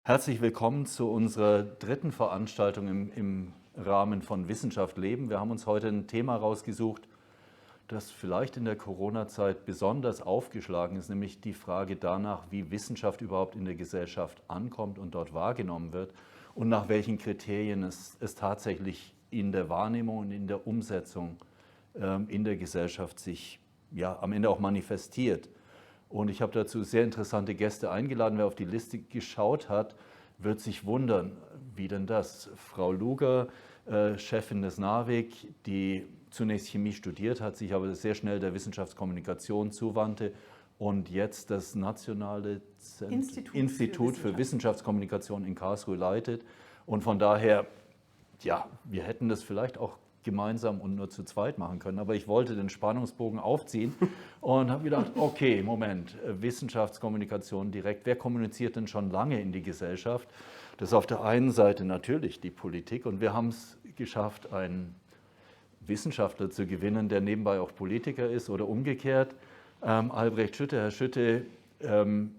Herzlich willkommen zu unserer dritten Veranstaltung im Rahmen von Wissenschaft leben. Wir haben uns heute ein Thema rausgesucht, das vielleicht in der Corona-Zeit besonders aufgeschlagen ist, nämlich die Frage danach, wie Wissenschaft überhaupt in der Gesellschaft ankommt und dort wahrgenommen wird und nach welchen Kriterien es tatsächlich in der Wahrnehmung und in der Umsetzung in der Gesellschaft sich am Ende auch manifestiert. Und ich habe dazu sehr interessante Gäste eingeladen. Wer auf die Liste geschaut hat, wird sich wundern, wie denn das? Frau Luger, Chefin des NAWIC, die zunächst Chemie studiert hat, sich aber sehr schnell der Wissenschaftskommunikation zuwandte und jetzt das Nationale Institut für Wissenschaftskommunikation in Karlsruhe leitet. Und von daher, wir hätten das vielleicht auch gemeinsam und nur zu zweit machen können. Aber ich wollte den Spannungsbogen aufziehen und habe gedacht, okay, Moment, Wissenschaftskommunikation direkt. Wer kommuniziert denn schon lange in die Gesellschaft? Das ist auf der einen Seite natürlich die Politik und wir haben es geschafft, einen Wissenschaftler zu gewinnen, der nebenbei auch Politiker ist oder umgekehrt. Albrecht Schütte. Herr Schütte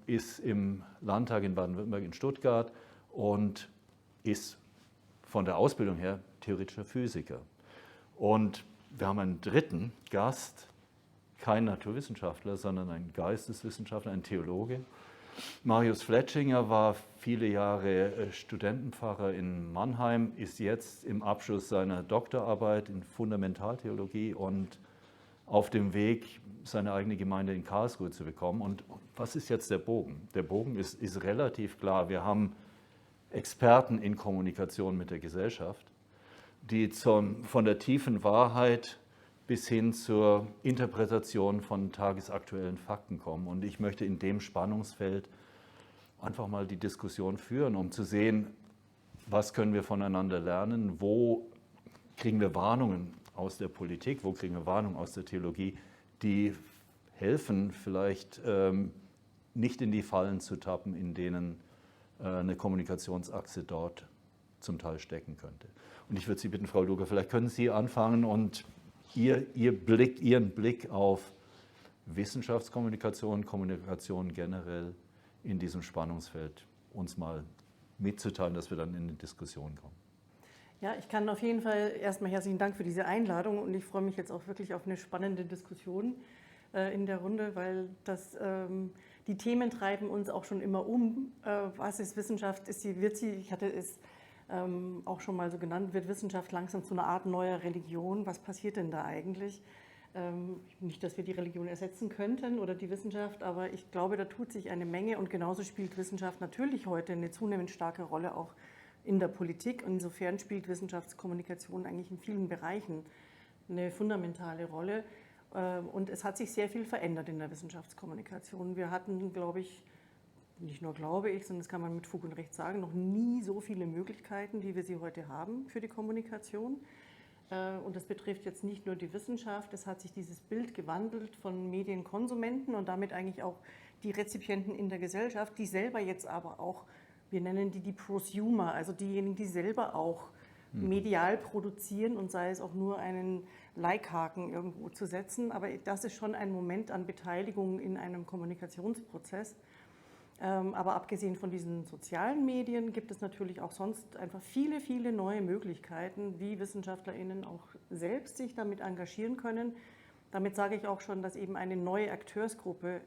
ist im Landtag in Baden-Württemberg in Stuttgart und ist von der Ausbildung her theoretischer Physiker. Und wir haben einen dritten Gast, kein Naturwissenschaftler, sondern ein Geisteswissenschaftler, ein Theologe. Marius Fletchinger war viele Jahre Studentenpfarrer in Mannheim, ist jetzt im Abschluss seiner Doktorarbeit in Fundamentaltheologie und auf dem Weg, seine eigene Gemeinde in Karlsruhe zu bekommen. Und was ist jetzt der Bogen? Der Bogen ist relativ klar. Wir haben Experten in Kommunikation mit der Gesellschaft, die von der tiefen Wahrheit bis hin zur Interpretation von tagesaktuellen Fakten kommen. Und ich möchte in dem Spannungsfeld einfach mal die Diskussion führen, um zu sehen, was können wir voneinander lernen, wo kriegen wir Warnungen aus der Politik, wo kriegen wir Warnungen aus der Theologie, die helfen, vielleicht nicht in die Fallen zu tappen, in denen eine Kommunikationsachse dort zum Teil stecken könnte. Und ich würde Sie bitten, Frau Luger, vielleicht können Sie anfangen und Ihren Blick auf Wissenschaftskommunikation, Kommunikation generell in diesem Spannungsfeld uns mal mitzuteilen, dass wir dann in die Diskussion kommen. Ja, ich kann auf jeden Fall erstmal herzlichen Dank für diese Einladung und ich freue mich jetzt auch wirklich auf eine spannende Diskussion in der Runde, weil die Themen treiben uns auch schon immer um. Was ist Wissenschaft? Ich hatte es auch schon mal so genannt, wird Wissenschaft langsam zu einer Art neuer Religion. Was passiert denn da eigentlich? Nicht, dass wir die Religion ersetzen könnten oder die Wissenschaft, aber ich glaube, da tut sich eine Menge und genauso spielt Wissenschaft natürlich heute eine zunehmend starke Rolle auch in der Politik. Und insofern spielt Wissenschaftskommunikation eigentlich in vielen Bereichen eine fundamentale Rolle. Und es hat sich sehr viel verändert in der Wissenschaftskommunikation. Wir hatten, glaube ich, nicht nur glaube ich, sondern das kann man mit Fug und Recht sagen, noch nie so viele Möglichkeiten, wie wir sie heute haben für die Kommunikation. Und das betrifft jetzt nicht nur die Wissenschaft, es hat sich dieses Bild gewandelt von Medienkonsumenten und damit eigentlich auch die Rezipienten in der Gesellschaft, die selber jetzt aber auch, wir nennen die Prosumer, also diejenigen, die selber auch medial produzieren und sei es auch nur einen Like-Haken irgendwo zu setzen. Aber das ist schon ein Moment an Beteiligung in einem Kommunikationsprozess. Aber abgesehen von diesen sozialen Medien gibt es natürlich auch sonst einfach viele, viele neue Möglichkeiten, wie WissenschaftlerInnen auch selbst sich damit engagieren können. Damit sage ich auch schon, dass eben eine neue Akteursgruppe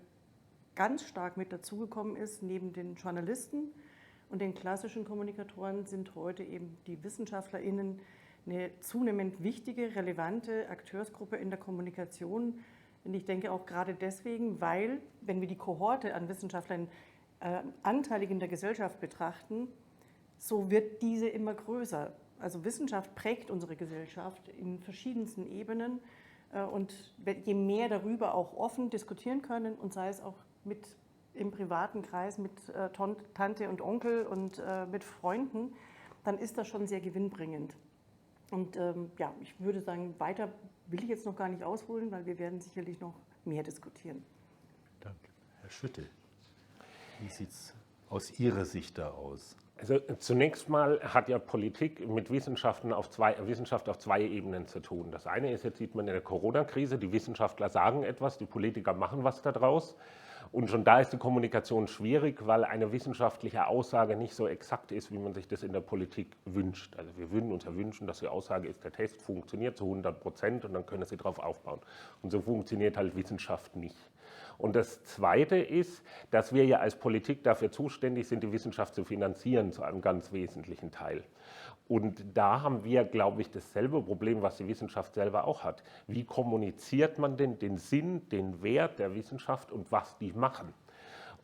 ganz stark mit dazugekommen ist. Neben den Journalisten und den klassischen Kommunikatoren sind heute eben die WissenschaftlerInnen eine zunehmend wichtige, relevante Akteursgruppe in der Kommunikation. Und ich denke auch gerade deswegen, weil, wenn wir die Kohorte an Wissenschaftlern anteilig in der Gesellschaft betrachten, so wird diese immer größer. Also Wissenschaft prägt unsere Gesellschaft in verschiedensten Ebenen und je mehr darüber auch offen diskutieren können und sei es auch im privaten Kreis mit Tante und Onkel und mit Freunden, dann ist das schon sehr gewinnbringend. Und ich würde sagen, weiter will ich jetzt noch gar nicht ausholen, weil wir werden sicherlich noch mehr diskutieren. Danke. Herr Schütte. Wie sieht es aus Ihrer Sicht da aus? Also zunächst mal hat ja Politik mit Wissenschaft auf zwei Ebenen zu tun. Das eine ist, jetzt sieht man in der Corona-Krise, die Wissenschaftler sagen etwas, die Politiker machen was daraus. Und schon da ist die Kommunikation schwierig, weil eine wissenschaftliche Aussage nicht so exakt ist, wie man sich das in der Politik wünscht. Also wir würden uns ja wünschen, dass die Aussage ist, der Test funktioniert zu 100% und dann können Sie darauf aufbauen. Und so funktioniert halt Wissenschaft nicht. Und das Zweite ist, dass wir ja als Politik dafür zuständig sind, die Wissenschaft zu finanzieren, zu einem ganz wesentlichen Teil. Und da haben wir, glaube ich, dasselbe Problem, was die Wissenschaft selber auch hat. Wie kommuniziert man denn den Sinn, den Wert der Wissenschaft und was die machen?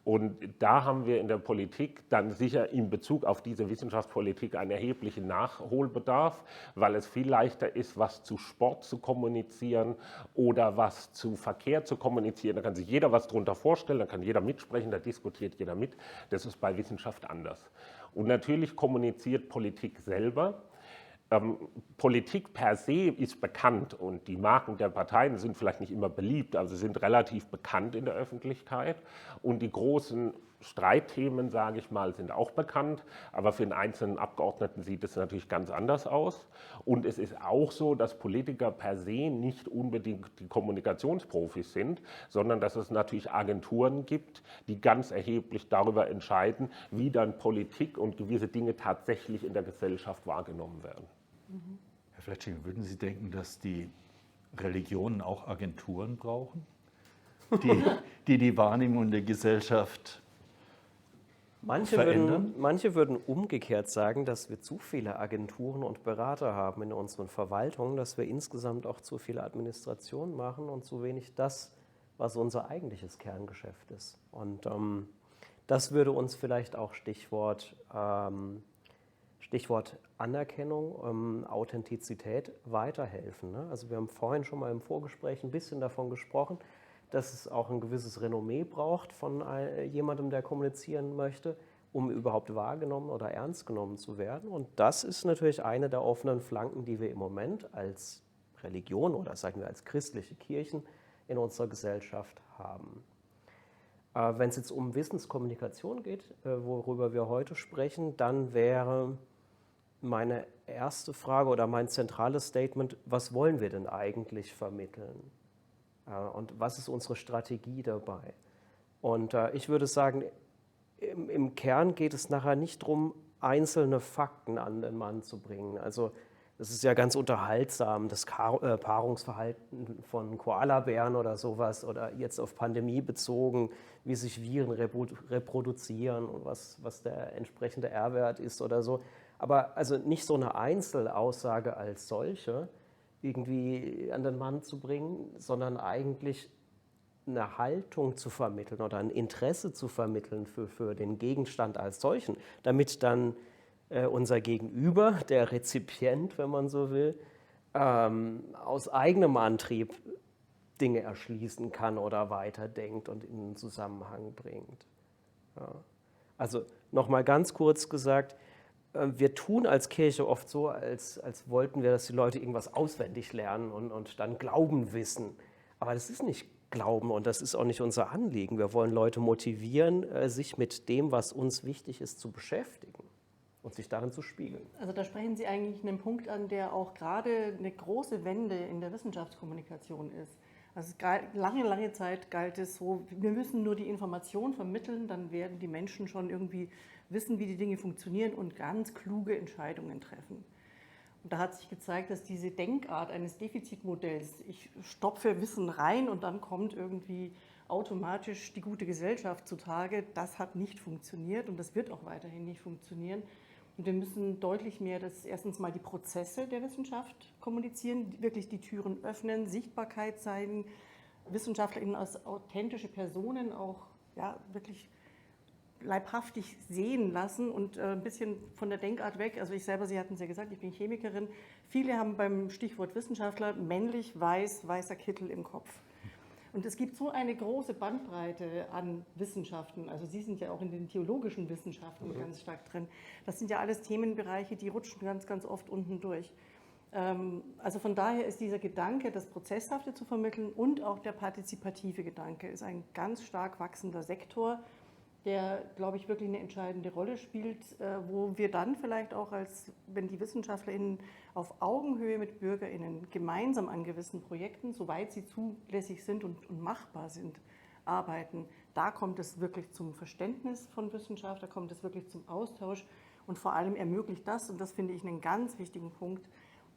Und da haben wir in der Politik dann sicher in Bezug auf diese Wissenschaftspolitik einen erheblichen Nachholbedarf, weil es viel leichter ist, was zu Sport zu kommunizieren oder was zu Verkehr zu kommunizieren. Da kann sich jeder was darunter vorstellen, da kann jeder mitsprechen, da diskutiert jeder mit. Das ist bei Wissenschaft anders. Und natürlich kommuniziert Politik selber. Politik per se ist bekannt und die Marken der Parteien sind vielleicht nicht immer beliebt, also sind relativ bekannt in der Öffentlichkeit und die großen Streitthemen, sage ich mal, sind auch bekannt, aber für den einzelnen Abgeordneten sieht es natürlich ganz anders aus. Und es ist auch so, dass Politiker per se nicht unbedingt die Kommunikationsprofis sind, sondern dass es natürlich Agenturen gibt, die ganz erheblich darüber entscheiden, wie dann Politik und gewisse Dinge tatsächlich in der Gesellschaft wahrgenommen werden. Herr Fletsching, würden Sie denken, dass die Religionen auch Agenturen brauchen, die Wahrnehmung der Gesellschaft verändern? Manche würden umgekehrt sagen, dass wir zu viele Agenturen und Berater haben in unseren Verwaltungen, dass wir insgesamt auch zu viele Administration machen und zu wenig das, was unser eigentliches Kerngeschäft ist. Und das würde uns vielleicht auch Stichwort Anerkennung, Authentizität weiterhelfen. Ne? Also wir haben vorhin schon mal im Vorgespräch ein bisschen davon gesprochen, dass es auch ein gewisses Renommee braucht von jemandem, der kommunizieren möchte, um überhaupt wahrgenommen oder ernst genommen zu werden. Und das ist natürlich eine der offenen Flanken, die wir im Moment als Religion oder sagen wir als christliche Kirchen in unserer Gesellschaft haben. Wenn es jetzt um Wissenskommunikation geht, worüber wir heute sprechen, dann wäre meine erste Frage oder mein zentrales Statement, was wollen wir denn eigentlich vermitteln? Und was ist unsere Strategie dabei? Und ich würde sagen, im Kern geht es nachher nicht darum, einzelne Fakten an den Mann zu bringen. Also das ist ja ganz unterhaltsam, das Paarungsverhalten von Koalabären oder sowas oder jetzt auf Pandemie bezogen, wie sich Viren reproduzieren und was der entsprechende R-Wert ist oder so. Aber also nicht so eine Einzelaussage als solche irgendwie an den Mann zu bringen, sondern eigentlich eine Haltung zu vermitteln oder ein Interesse zu vermitteln für den Gegenstand als solchen, damit dann unser Gegenüber, der Rezipient, wenn man so will, aus eigenem Antrieb Dinge erschließen kann oder weiterdenkt und in einen Zusammenhang bringt. Ja. Also nochmal ganz kurz gesagt, wir tun als Kirche oft so, als wollten wir, dass die Leute irgendwas auswendig lernen und dann Glauben wissen. Aber das ist nicht Glauben und das ist auch nicht unser Anliegen. Wir wollen Leute motivieren, sich mit dem, was uns wichtig ist, zu beschäftigen und sich darin zu spiegeln. Also da sprechen Sie eigentlich einen Punkt an, der auch gerade eine große Wende in der Wissenschaftskommunikation ist. Also lange Zeit galt es so, wir müssen nur die Information vermitteln, dann werden die Menschen schon irgendwie wissen, wie die Dinge funktionieren und ganz kluge Entscheidungen treffen. Und da hat sich gezeigt, dass diese Denkart eines Defizitmodells, ich stopfe Wissen rein und dann kommt irgendwie automatisch die gute Gesellschaft zutage, das hat nicht funktioniert und das wird auch weiterhin nicht funktionieren. Und wir müssen deutlich mehr erstens mal die Prozesse der Wissenschaft kommunizieren, wirklich die Türen öffnen, Sichtbarkeit zeigen, WissenschaftlerInnen als authentische Personen auch wirklich leibhaftig sehen lassen und ein bisschen von der Denkart weg. Also ich selber, Sie hatten es ja gesagt, ich bin Chemikerin. Viele haben beim Stichwort Wissenschaftler männlich, weißer Kittel im Kopf. Und es gibt so eine große Bandbreite an Wissenschaften. Also Sie sind ja auch in den theologischen Wissenschaften ganz stark drin. Das sind ja alles Themenbereiche, die rutschen ganz oft unten durch. Also von daher ist dieser Gedanke, das Prozesshafte zu vermitteln und auch der partizipative Gedanke ist ein ganz stark wachsender Sektor, der, glaube ich, wirklich eine entscheidende Rolle spielt, wo wir dann vielleicht auch, wenn die WissenschaftlerInnen auf Augenhöhe mit BürgerInnen gemeinsam an gewissen Projekten, soweit sie zulässig sind und machbar sind, arbeiten, da kommt es wirklich zum Verständnis von Wissenschaft, da kommt es wirklich zum Austausch und vor allem ermöglicht das, und das finde ich einen ganz wichtigen Punkt,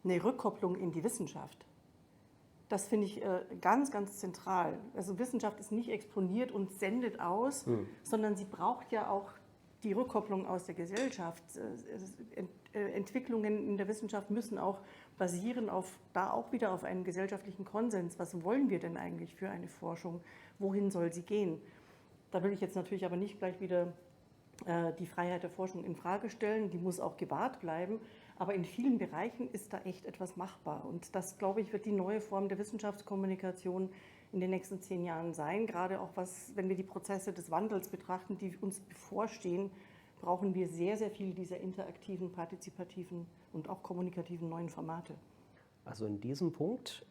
eine Rückkopplung in die Wissenschaft. Das finde ich ganz, ganz zentral. Also Wissenschaft ist nicht exponiert und sendet aus, sondern sie braucht ja auch die Rückkopplung aus der Gesellschaft. Entwicklungen in der Wissenschaft müssen auch basieren da auch wieder auf einen gesellschaftlichen Konsens. Was wollen wir denn eigentlich für eine Forschung? Wohin soll sie gehen? Da will ich jetzt natürlich aber nicht gleich wieder die Freiheit der Forschung in Frage stellen. Die muss auch gewahrt bleiben. Aber in vielen Bereichen ist da echt etwas machbar. Und das, glaube ich, wird die neue Form der Wissenschaftskommunikation in den nächsten 10 Jahren sein. Gerade auch, wenn wir die Prozesse des Wandels betrachten, die uns bevorstehen, brauchen wir sehr, sehr viel dieser interaktiven, partizipativen und auch kommunikativen neuen Formate. Also in diesem Punkt,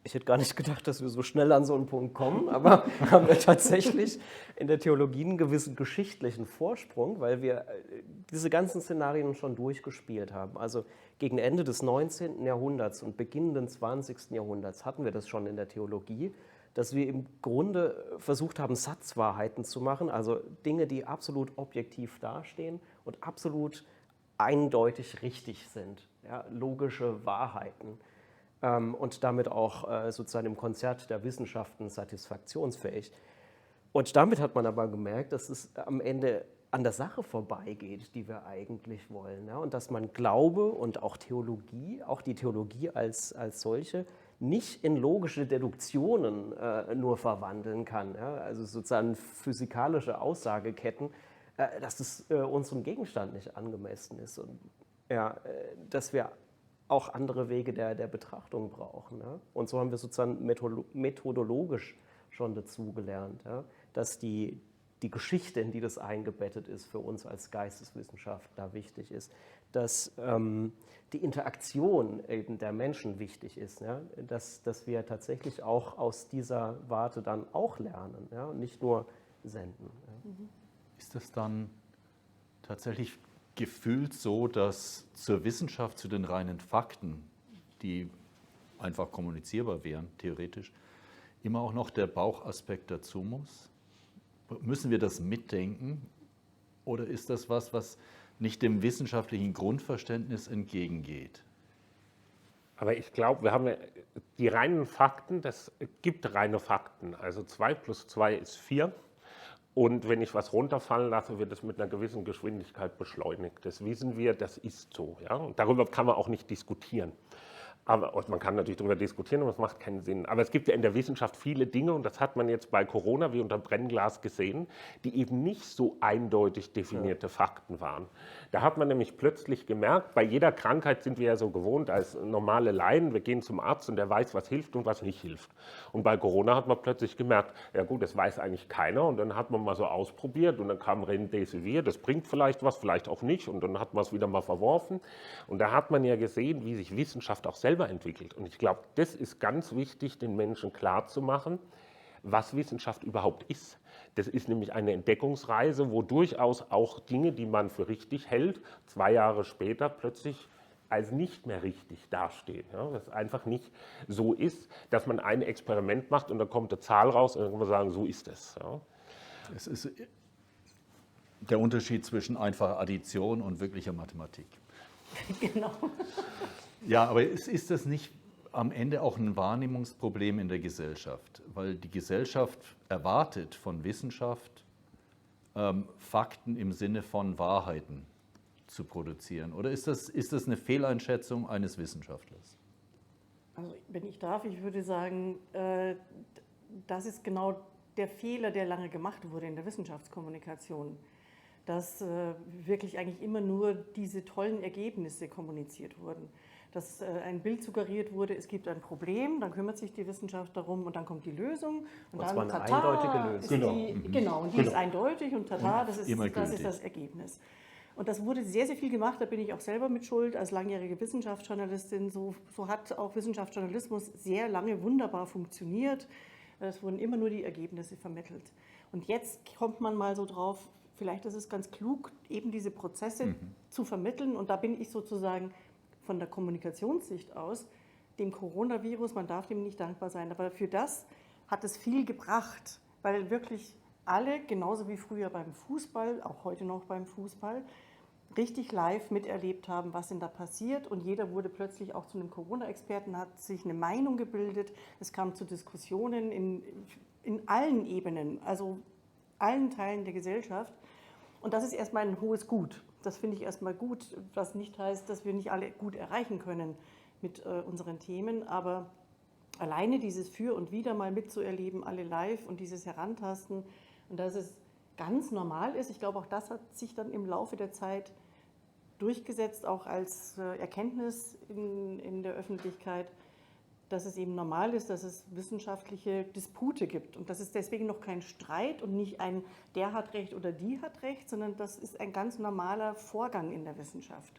ich hätte gar nicht gedacht, dass wir so schnell an so einen Punkt kommen, aber haben wir tatsächlich in der Theologie einen gewissen geschichtlichen Vorsprung, weil wir diese ganzen Szenarien schon durchgespielt haben. Also gegen Ende des 19. Jahrhunderts und Beginn des 20. Jahrhunderts hatten wir das schon in der Theologie, dass wir im Grunde versucht haben, Satzwahrheiten zu machen, also Dinge, die absolut objektiv dastehen und absolut eindeutig richtig sind, ja, logische Wahrheiten. Und damit auch sozusagen im Konzert der Wissenschaften satisfaktionsfähig. Und damit hat man aber gemerkt, dass es am Ende an der Sache vorbeigeht, die wir eigentlich wollen. Ja? Und dass man Glaube und auch Theologie, auch die Theologie als solche, nicht in logische Deduktionen nur verwandeln kann. Ja? Also sozusagen physikalische Aussageketten, dass es unserem Gegenstand nicht angemessen ist. Und ja, dass wir auch andere Wege der Betrachtung brauchen. Ja? Und so haben wir sozusagen methodologisch schon dazugelernt, ja? Dass die Geschichte, in die das eingebettet ist, für uns als Geisteswissenschaftler wichtig ist, dass die Interaktion eben der Menschen wichtig ist, ja? Dass wir tatsächlich auch aus dieser Warte dann auch lernen, ja? Und nicht nur senden. Ja? Ist das dann tatsächlich gefühlt so, dass zur Wissenschaft, zu den reinen Fakten, die einfach kommunizierbar wären, theoretisch, immer auch noch der Bauchaspekt dazu muss? Müssen wir das mitdenken? Oder ist das was nicht dem wissenschaftlichen Grundverständnis entgegengeht? Aber ich glaube, wir haben ja die reinen Fakten, das gibt reine Fakten. Also 2 + 2 ist 4. Und wenn ich was runterfallen lasse, wird es mit einer gewissen Geschwindigkeit beschleunigt. Das wissen wir, das ist so. Ja? Und darüber kann man auch nicht diskutieren. Aber man kann natürlich darüber diskutieren, aber es macht keinen Sinn. Aber es gibt ja in der Wissenschaft viele Dinge, und das hat man jetzt bei Corona wie unter Brennglas gesehen, die eben nicht so eindeutig definierte Fakten waren. Da hat man nämlich plötzlich gemerkt, bei jeder Krankheit sind wir ja so gewohnt als normale Laien, wir gehen zum Arzt und der weiß, was hilft und was nicht hilft. Und bei Corona hat man plötzlich gemerkt, ja gut, das weiß eigentlich keiner, und dann hat man mal so ausprobiert und dann kam Remdesivir, das bringt vielleicht was, vielleicht auch nicht, und dann hat man es wieder mal verworfen. Und da hat man ja gesehen, wie sich Wissenschaft auch selber entwickelt. Und ich glaube, das ist ganz wichtig, den Menschen klarzumachen, was Wissenschaft überhaupt ist. Das ist nämlich eine Entdeckungsreise, wo durchaus auch Dinge, die man für richtig hält, 2 Jahre später plötzlich als nicht mehr richtig dastehen. Ja, dass es einfach nicht so ist, dass man ein Experiment macht und dann kommt eine Zahl raus und dann kann man sagen, so ist es. Ja. Es ist der Unterschied zwischen einfacher Addition und wirklicher Mathematik. Genau. Ja, aber ist das nicht am Ende auch ein Wahrnehmungsproblem in der Gesellschaft? Weil die Gesellschaft erwartet von Wissenschaft, Fakten im Sinne von Wahrheiten zu produzieren. Oder ist das eine Fehleinschätzung eines Wissenschaftlers? Also wenn ich darf, ich würde sagen, das ist genau der Fehler, der lange gemacht wurde in der Wissenschaftskommunikation. Dass wirklich eigentlich immer nur diese tollen Ergebnisse kommuniziert wurden. Dass ein Bild suggeriert wurde, es gibt ein Problem, dann kümmert sich die Wissenschaft darum und dann kommt die Lösung. Und dann, zwar eine tata, eindeutige Lösung. Genau, und die ist eindeutig und tata, das ist gültig. das Ergebnis. Und das wurde sehr, sehr viel gemacht, da bin ich auch selber mit schuld, als langjährige Wissenschaftsjournalistin. So hat auch Wissenschaftsjournalismus sehr lange wunderbar funktioniert. Es wurden immer nur die Ergebnisse vermittelt. Und jetzt kommt man mal so drauf, vielleicht ist es ganz klug, eben diese Prozesse zu vermitteln. Und da bin ich sozusagen von der Kommunikationssicht aus dem Coronavirus, man darf dem nicht dankbar sein, aber für das hat es viel gebracht, weil wirklich alle, genauso wie früher beim Fußball, auch heute noch beim Fußball, richtig live miterlebt haben, was denn da passiert. Und jeder wurde plötzlich auch zu einem Corona-Experten, hat sich eine Meinung gebildet. Es kam zu Diskussionen in allen Ebenen, also allen Teilen der Gesellschaft. Und das ist erstmal ein hohes Gut. Das finde ich erstmal gut, was nicht heißt, dass wir nicht alle gut erreichen können mit unseren Themen. Aber alleine dieses Für und Wider mal mitzuerleben, alle live und dieses Herantasten und dass es ganz normal ist. Ich glaube, auch das hat sich dann im Laufe der Zeit durchgesetzt, auch als Erkenntnis in der Öffentlichkeit, dass es eben normal ist, dass es wissenschaftliche Dispute gibt. Und das ist deswegen noch kein Streit und nicht ein, der hat Recht oder die hat Recht, sondern das ist ein ganz normaler Vorgang in der Wissenschaft.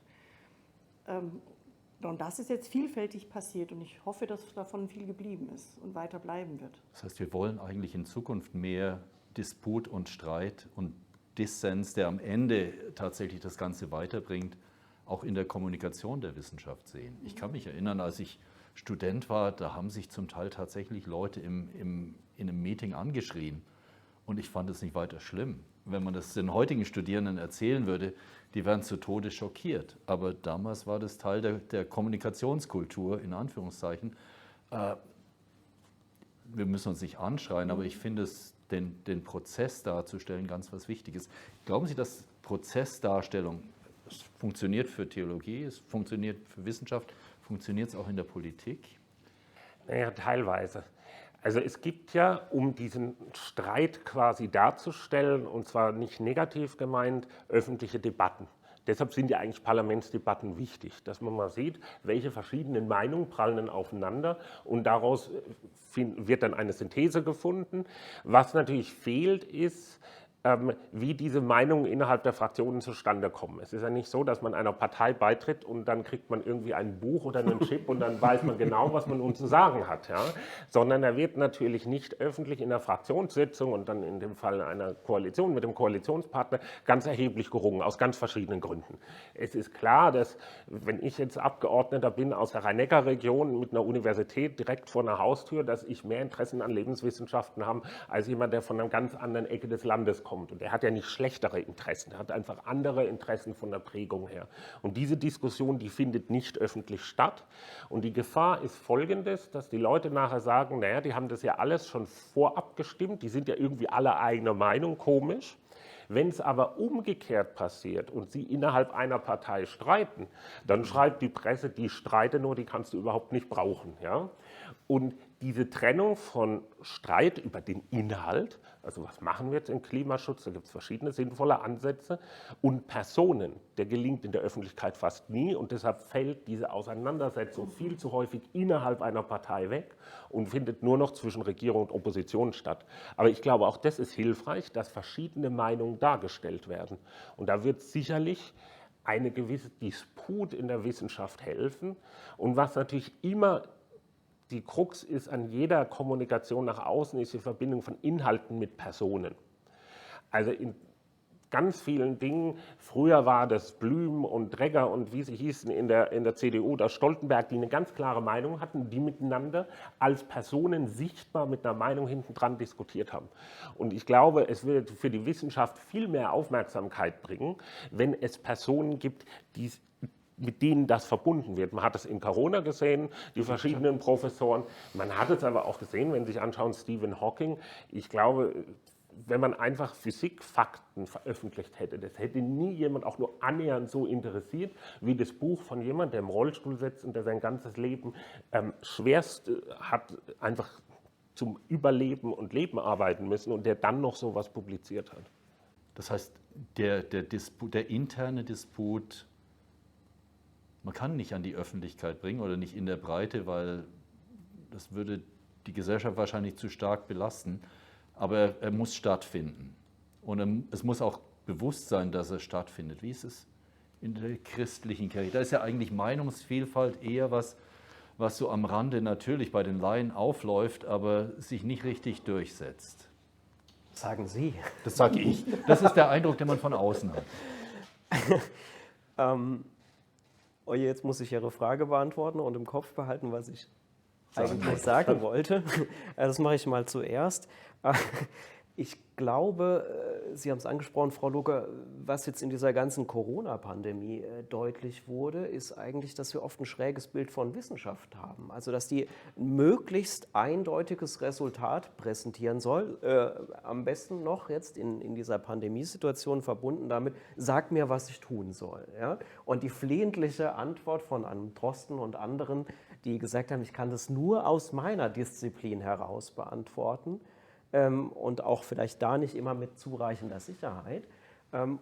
Und das ist jetzt vielfältig passiert und ich hoffe, dass davon viel geblieben ist und weiter bleiben wird. Das heißt, wir wollen eigentlich in Zukunft mehr Disput und Streit und Dissens, der am Ende tatsächlich das Ganze weiterbringt, auch in der Kommunikation der Wissenschaft sehen. Ich kann mich erinnern, als ich Student war, da haben sich zum Teil tatsächlich Leute in einem Meeting angeschrien und ich fand es nicht weiter schlimm. Wenn man das den heutigen Studierenden erzählen würde, die wären zu Tode schockiert. Aber damals war das Teil der Kommunikationskultur, in Anführungszeichen. Wir müssen uns nicht anschreien, aber ich finde es, den Prozess darzustellen, ganz was Wichtiges. Glauben Sie, dass Prozessdarstellung, es funktioniert für Theologie, es funktioniert für Wissenschaft, funktioniert es auch in der Politik? Naja, teilweise. Also es gibt ja, um diesen Streit quasi darzustellen, und zwar nicht negativ gemeint, öffentliche Debatten. Deshalb sind ja eigentlich Parlamentsdebatten wichtig, dass man mal sieht, welche verschiedenen Meinungen prallen denn aufeinander und daraus wird dann eine Synthese gefunden. Was natürlich fehlt, ist, wie diese Meinungen innerhalb der Fraktionen zustande kommen. Es ist ja nicht so, dass man einer Partei beitritt und dann kriegt man irgendwie ein Buch oder einen Chip und dann weiß man genau, was man uns zu sagen hat. Ja? Sondern er wird natürlich nicht öffentlich in der Fraktionssitzung und dann in dem Fall einer Koalition mit dem Koalitionspartner ganz erheblich gerungen, aus ganz verschiedenen Gründen. Es ist klar, dass wenn ich jetzt Abgeordneter bin aus der Rhein-Neckar-Region mit einer Universität direkt vor einer Haustür, dass ich mehr Interessen an Lebenswissenschaften habe, als jemand, der von einer ganz anderen Ecke des Landes kommt. Und er hat ja nicht schlechtere Interessen, er hat einfach andere Interessen von der Prägung her. Und diese Diskussion, die findet nicht öffentlich statt. Und die Gefahr ist folgendes, dass die Leute nachher sagen, naja, die haben das ja alles schon vorab gestimmt, die sind ja irgendwie alle eigener Meinung, komisch. Wenn es aber umgekehrt passiert und sie innerhalb einer Partei streiten, dann schreibt die Presse, die streite nur, die kannst du überhaupt nicht brauchen. Ja? Und diese Trennung von Streit über den Inhalt, also was machen wir jetzt im Klimaschutz, da gibt es verschiedene sinnvolle Ansätze, und Personen, der gelingt in der Öffentlichkeit fast nie und deshalb fällt diese Auseinandersetzung viel zu häufig innerhalb einer Partei weg und findet nur noch zwischen Regierung und Opposition statt. Aber ich glaube, auch das ist hilfreich, dass verschiedene Meinungen dargestellt werden. Und da wird sicherlich eine gewisse Disput in der Wissenschaft helfen. Und was natürlich immer die Krux ist an jeder Kommunikation nach außen, ist die Verbindung von Inhalten mit Personen. Also in ganz vielen Dingen, früher war das Blüm und Dregger und wie sie hießen in der CDU, oder Stoltenberg, die eine ganz klare Meinung hatten, die miteinander als Personen sichtbar mit einer Meinung hinten dran diskutiert haben. Und ich glaube, es wird für die Wissenschaft viel mehr Aufmerksamkeit bringen, wenn es Personen gibt, mit denen das verbunden wird. Man hat es in Corona gesehen, die verschiedenen Professoren. Man hat es aber auch gesehen, wenn Sie sich anschauen, Stephen Hawking. Ich glaube, wenn man einfach Physikfakten veröffentlicht hätte, das hätte nie jemand auch nur annähernd so interessiert, wie das Buch von jemandem, der im Rollstuhl sitzt und der sein ganzes Leben schwerst hat, einfach zum Überleben und Leben arbeiten müssen und der dann noch sowas publiziert hat. Das heißt, der interne Disput, man kann nicht an die Öffentlichkeit bringen oder nicht in der Breite, weil das würde die Gesellschaft wahrscheinlich zu stark belasten. Aber er muss stattfinden. Und es muss auch bewusst sein, dass er stattfindet. Wie ist es in der christlichen Kirche? Da ist ja eigentlich Meinungsvielfalt eher was so am Rande natürlich bei den Laien aufläuft, aber sich nicht richtig durchsetzt. Das sagen Sie. Das sage ich. Das ist der Eindruck, den man von außen hat. Jetzt muss ich Ihre Frage beantworten und im Kopf behalten, was ich eigentlich sagen wollte. Das mache ich mal zuerst. Ich glaube, Sie haben es angesprochen, Frau Lugger, was jetzt in dieser ganzen Corona-Pandemie deutlich wurde, ist eigentlich, dass wir oft ein schräges Bild von Wissenschaft haben. Also, dass die ein möglichst eindeutiges Resultat präsentieren soll. Am besten noch jetzt in dieser Pandemiesituation verbunden damit, sag mir, was ich tun soll. Ja? Und die flehentliche Antwort von einem Drosten und anderen, die gesagt haben, ich kann das nur aus meiner Disziplin heraus beantworten, und auch vielleicht da nicht immer mit zureichender Sicherheit.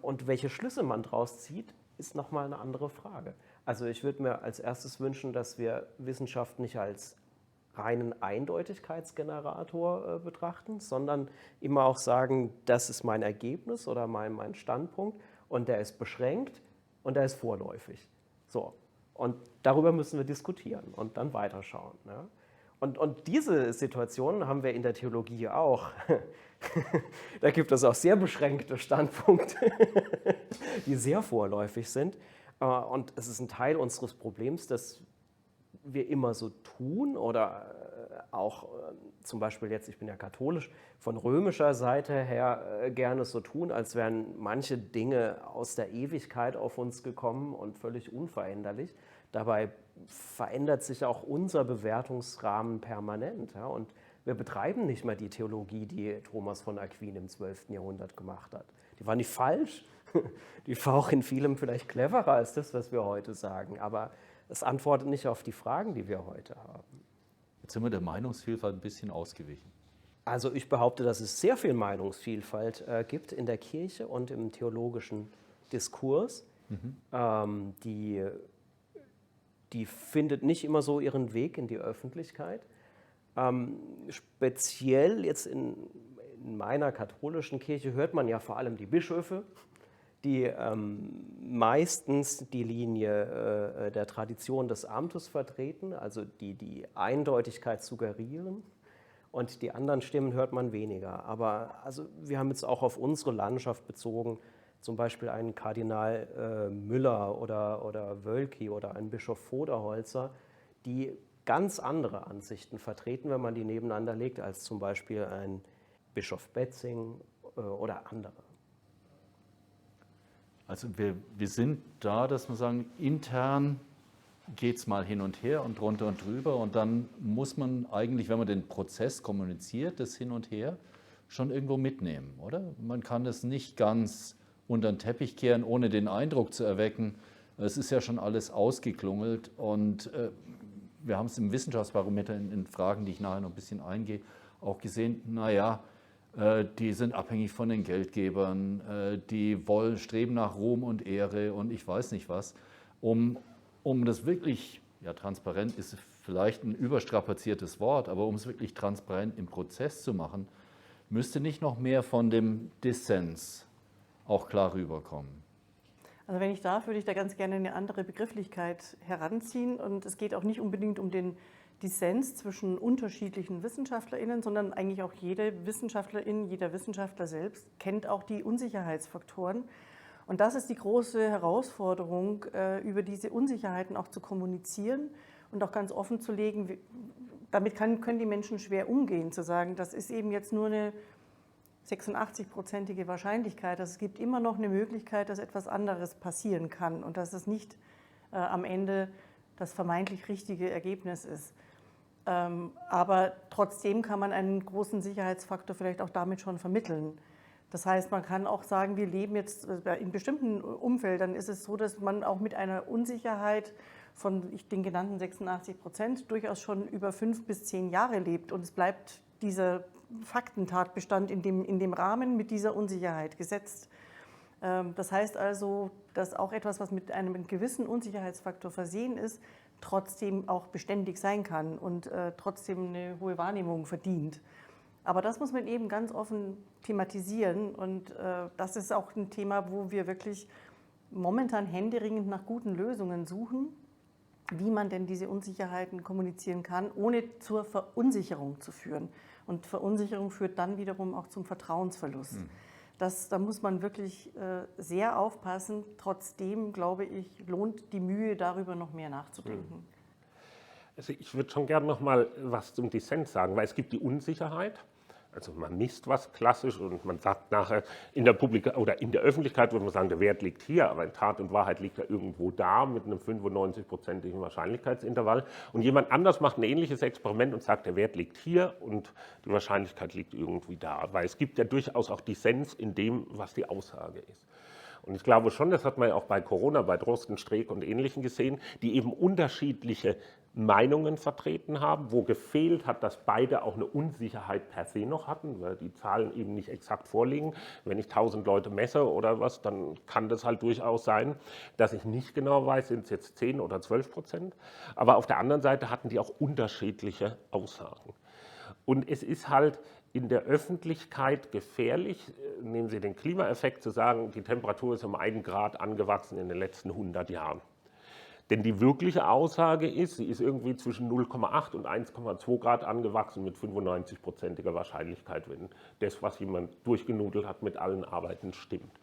Und welche Schlüsse man daraus zieht, ist nochmal eine andere Frage. Also ich würde mir als erstes wünschen, dass wir Wissenschaft nicht als reinen Eindeutigkeitsgenerator betrachten, sondern immer auch sagen, das ist mein Ergebnis oder mein Standpunkt und der ist beschränkt und der ist vorläufig. So. Und darüber müssen wir diskutieren und dann weiterschauen. Ja? Und diese Situation haben wir in der Theologie auch. Da gibt es auch sehr beschränkte Standpunkte, die sehr vorläufig sind. Und es ist ein Teil unseres Problems, dass wir immer so tun oder auch zum Beispiel jetzt, ich bin ja katholisch, von römischer Seite her gerne so tun, als wären manche Dinge aus der Ewigkeit auf uns gekommen und völlig unveränderlich. Dabei verändert sich auch unser Bewertungsrahmen permanent. Ja? Und wir betreiben nicht mehr die Theologie, die Thomas von Aquin im 12. Jahrhundert gemacht hat. Die war nicht falsch, die war auch in vielem vielleicht cleverer als das, was wir heute sagen. Aber es antwortet nicht auf die Fragen, die wir heute haben. Jetzt sind wir der Meinungsvielfalt ein bisschen ausgewichen. Also ich behaupte, dass es sehr viel Meinungsvielfalt gibt in der Kirche und im theologischen Diskurs. Die findet nicht immer so ihren Weg in die Öffentlichkeit. Speziell jetzt in meiner katholischen Kirche hört man ja vor allem die Bischöfe, die meistens die Linie der Tradition des Amtes vertreten, also die Eindeutigkeit suggerieren. Und die anderen Stimmen hört man weniger. Aber also wir haben jetzt auch auf unsere Landschaft bezogen, zum Beispiel einen Kardinal Müller oder Wölki oder einen Bischof Voderholzer, die ganz andere Ansichten vertreten, wenn man die nebeneinander legt, als zum Beispiel ein Bischof Betzing oder andere. Also wir sind da, dass wir sagen, intern geht es mal hin und her und drunter und drüber und dann muss man eigentlich, wenn man den Prozess kommuniziert, das Hin und Her, schon irgendwo mitnehmen, oder? Man kann es nicht ganz unter den Teppich kehren, ohne den Eindruck zu erwecken, es ist ja schon alles ausgeklungelt und wir haben es im Wissenschaftsbarometer in Fragen, die ich nachher noch ein bisschen eingehe, auch gesehen, naja, die sind abhängig von den Geldgebern, die streben nach Ruhm und Ehre und ich weiß nicht was. Um das wirklich, ja transparent ist vielleicht ein überstrapaziertes Wort, aber um es wirklich transparent im Prozess zu machen, müsste nicht noch mehr von dem Dissens auch klar rüberkommen. Also wenn ich darf, würde ich da ganz gerne eine andere Begrifflichkeit heranziehen. Und es geht auch nicht unbedingt um den Dissens zwischen unterschiedlichen WissenschaftlerInnen, sondern eigentlich auch jede Wissenschaftlerin, jeder Wissenschaftler selbst kennt auch die Unsicherheitsfaktoren. Und das ist die große Herausforderung, über diese Unsicherheiten auch zu kommunizieren und auch ganz offen zu legen. Damit können die Menschen schwer umgehen, zu sagen, das ist eben jetzt nur eine 86-prozentige Wahrscheinlichkeit. Also es gibt immer noch eine Möglichkeit, dass etwas anderes passieren kann und dass es nicht am Ende das vermeintlich richtige Ergebnis ist. Aber trotzdem kann man einen großen Sicherheitsfaktor vielleicht auch damit schon vermitteln. Das heißt, man kann auch sagen, wir leben jetzt in bestimmten Umfeldern, ist es so, dass man auch mit einer Unsicherheit von den genannten 86% durchaus schon über 5 bis 10 Jahre lebt und es bleibt dieser Faktentatbestand in dem Rahmen mit dieser Unsicherheit gesetzt. Das heißt also, dass auch etwas, was mit einem gewissen Unsicherheitsfaktor versehen ist, trotzdem auch beständig sein kann und trotzdem eine hohe Wahrnehmung verdient. Aber das muss man eben ganz offen thematisieren und das ist auch ein Thema, wo wir wirklich momentan händeringend nach guten Lösungen suchen, wie man denn diese Unsicherheiten kommunizieren kann, ohne zur Verunsicherung zu führen. Und Verunsicherung führt dann wiederum auch zum Vertrauensverlust. Da muss man wirklich sehr aufpassen. Trotzdem, glaube ich, lohnt die Mühe, darüber noch mehr nachzudenken. Also ich würde schon gerne noch mal was zum Dissens sagen, weil es gibt die Unsicherheit. Also man misst was klassisch und man sagt nachher in der Öffentlichkeit würde man sagen, der Wert liegt hier, aber in Tat und Wahrheit liegt er irgendwo da mit einem 95-prozentigen Wahrscheinlichkeitsintervall. Und jemand anders macht ein ähnliches Experiment und sagt, der Wert liegt hier und die Wahrscheinlichkeit liegt irgendwie da. Weil es gibt ja durchaus auch Dissens in dem, was die Aussage ist. Und ich glaube schon, das hat man ja auch bei Corona, bei Drosten, Streeck und Ähnlichen gesehen, die eben unterschiedliche Meinungen vertreten haben, wo gefehlt hat, dass beide auch eine Unsicherheit per se noch hatten, weil die Zahlen eben nicht exakt vorliegen. Wenn ich 1000 Leute messe oder was, dann kann das halt durchaus sein, dass ich nicht genau weiß, sind es jetzt 10 oder 12%. Aber auf der anderen Seite hatten die auch unterschiedliche Aussagen. Und es ist halt in der Öffentlichkeit gefährlich, nehmen Sie den Klimaeffekt, zu sagen, die Temperatur ist um 1 Grad angewachsen in den letzten 100 Jahren. Denn die wirkliche Aussage ist, sie ist irgendwie zwischen 0,8 und 1,2 Grad angewachsen mit 95-prozentiger Wahrscheinlichkeit, wenn das, was jemand durchgenudelt hat, mit allen Arbeiten stimmt.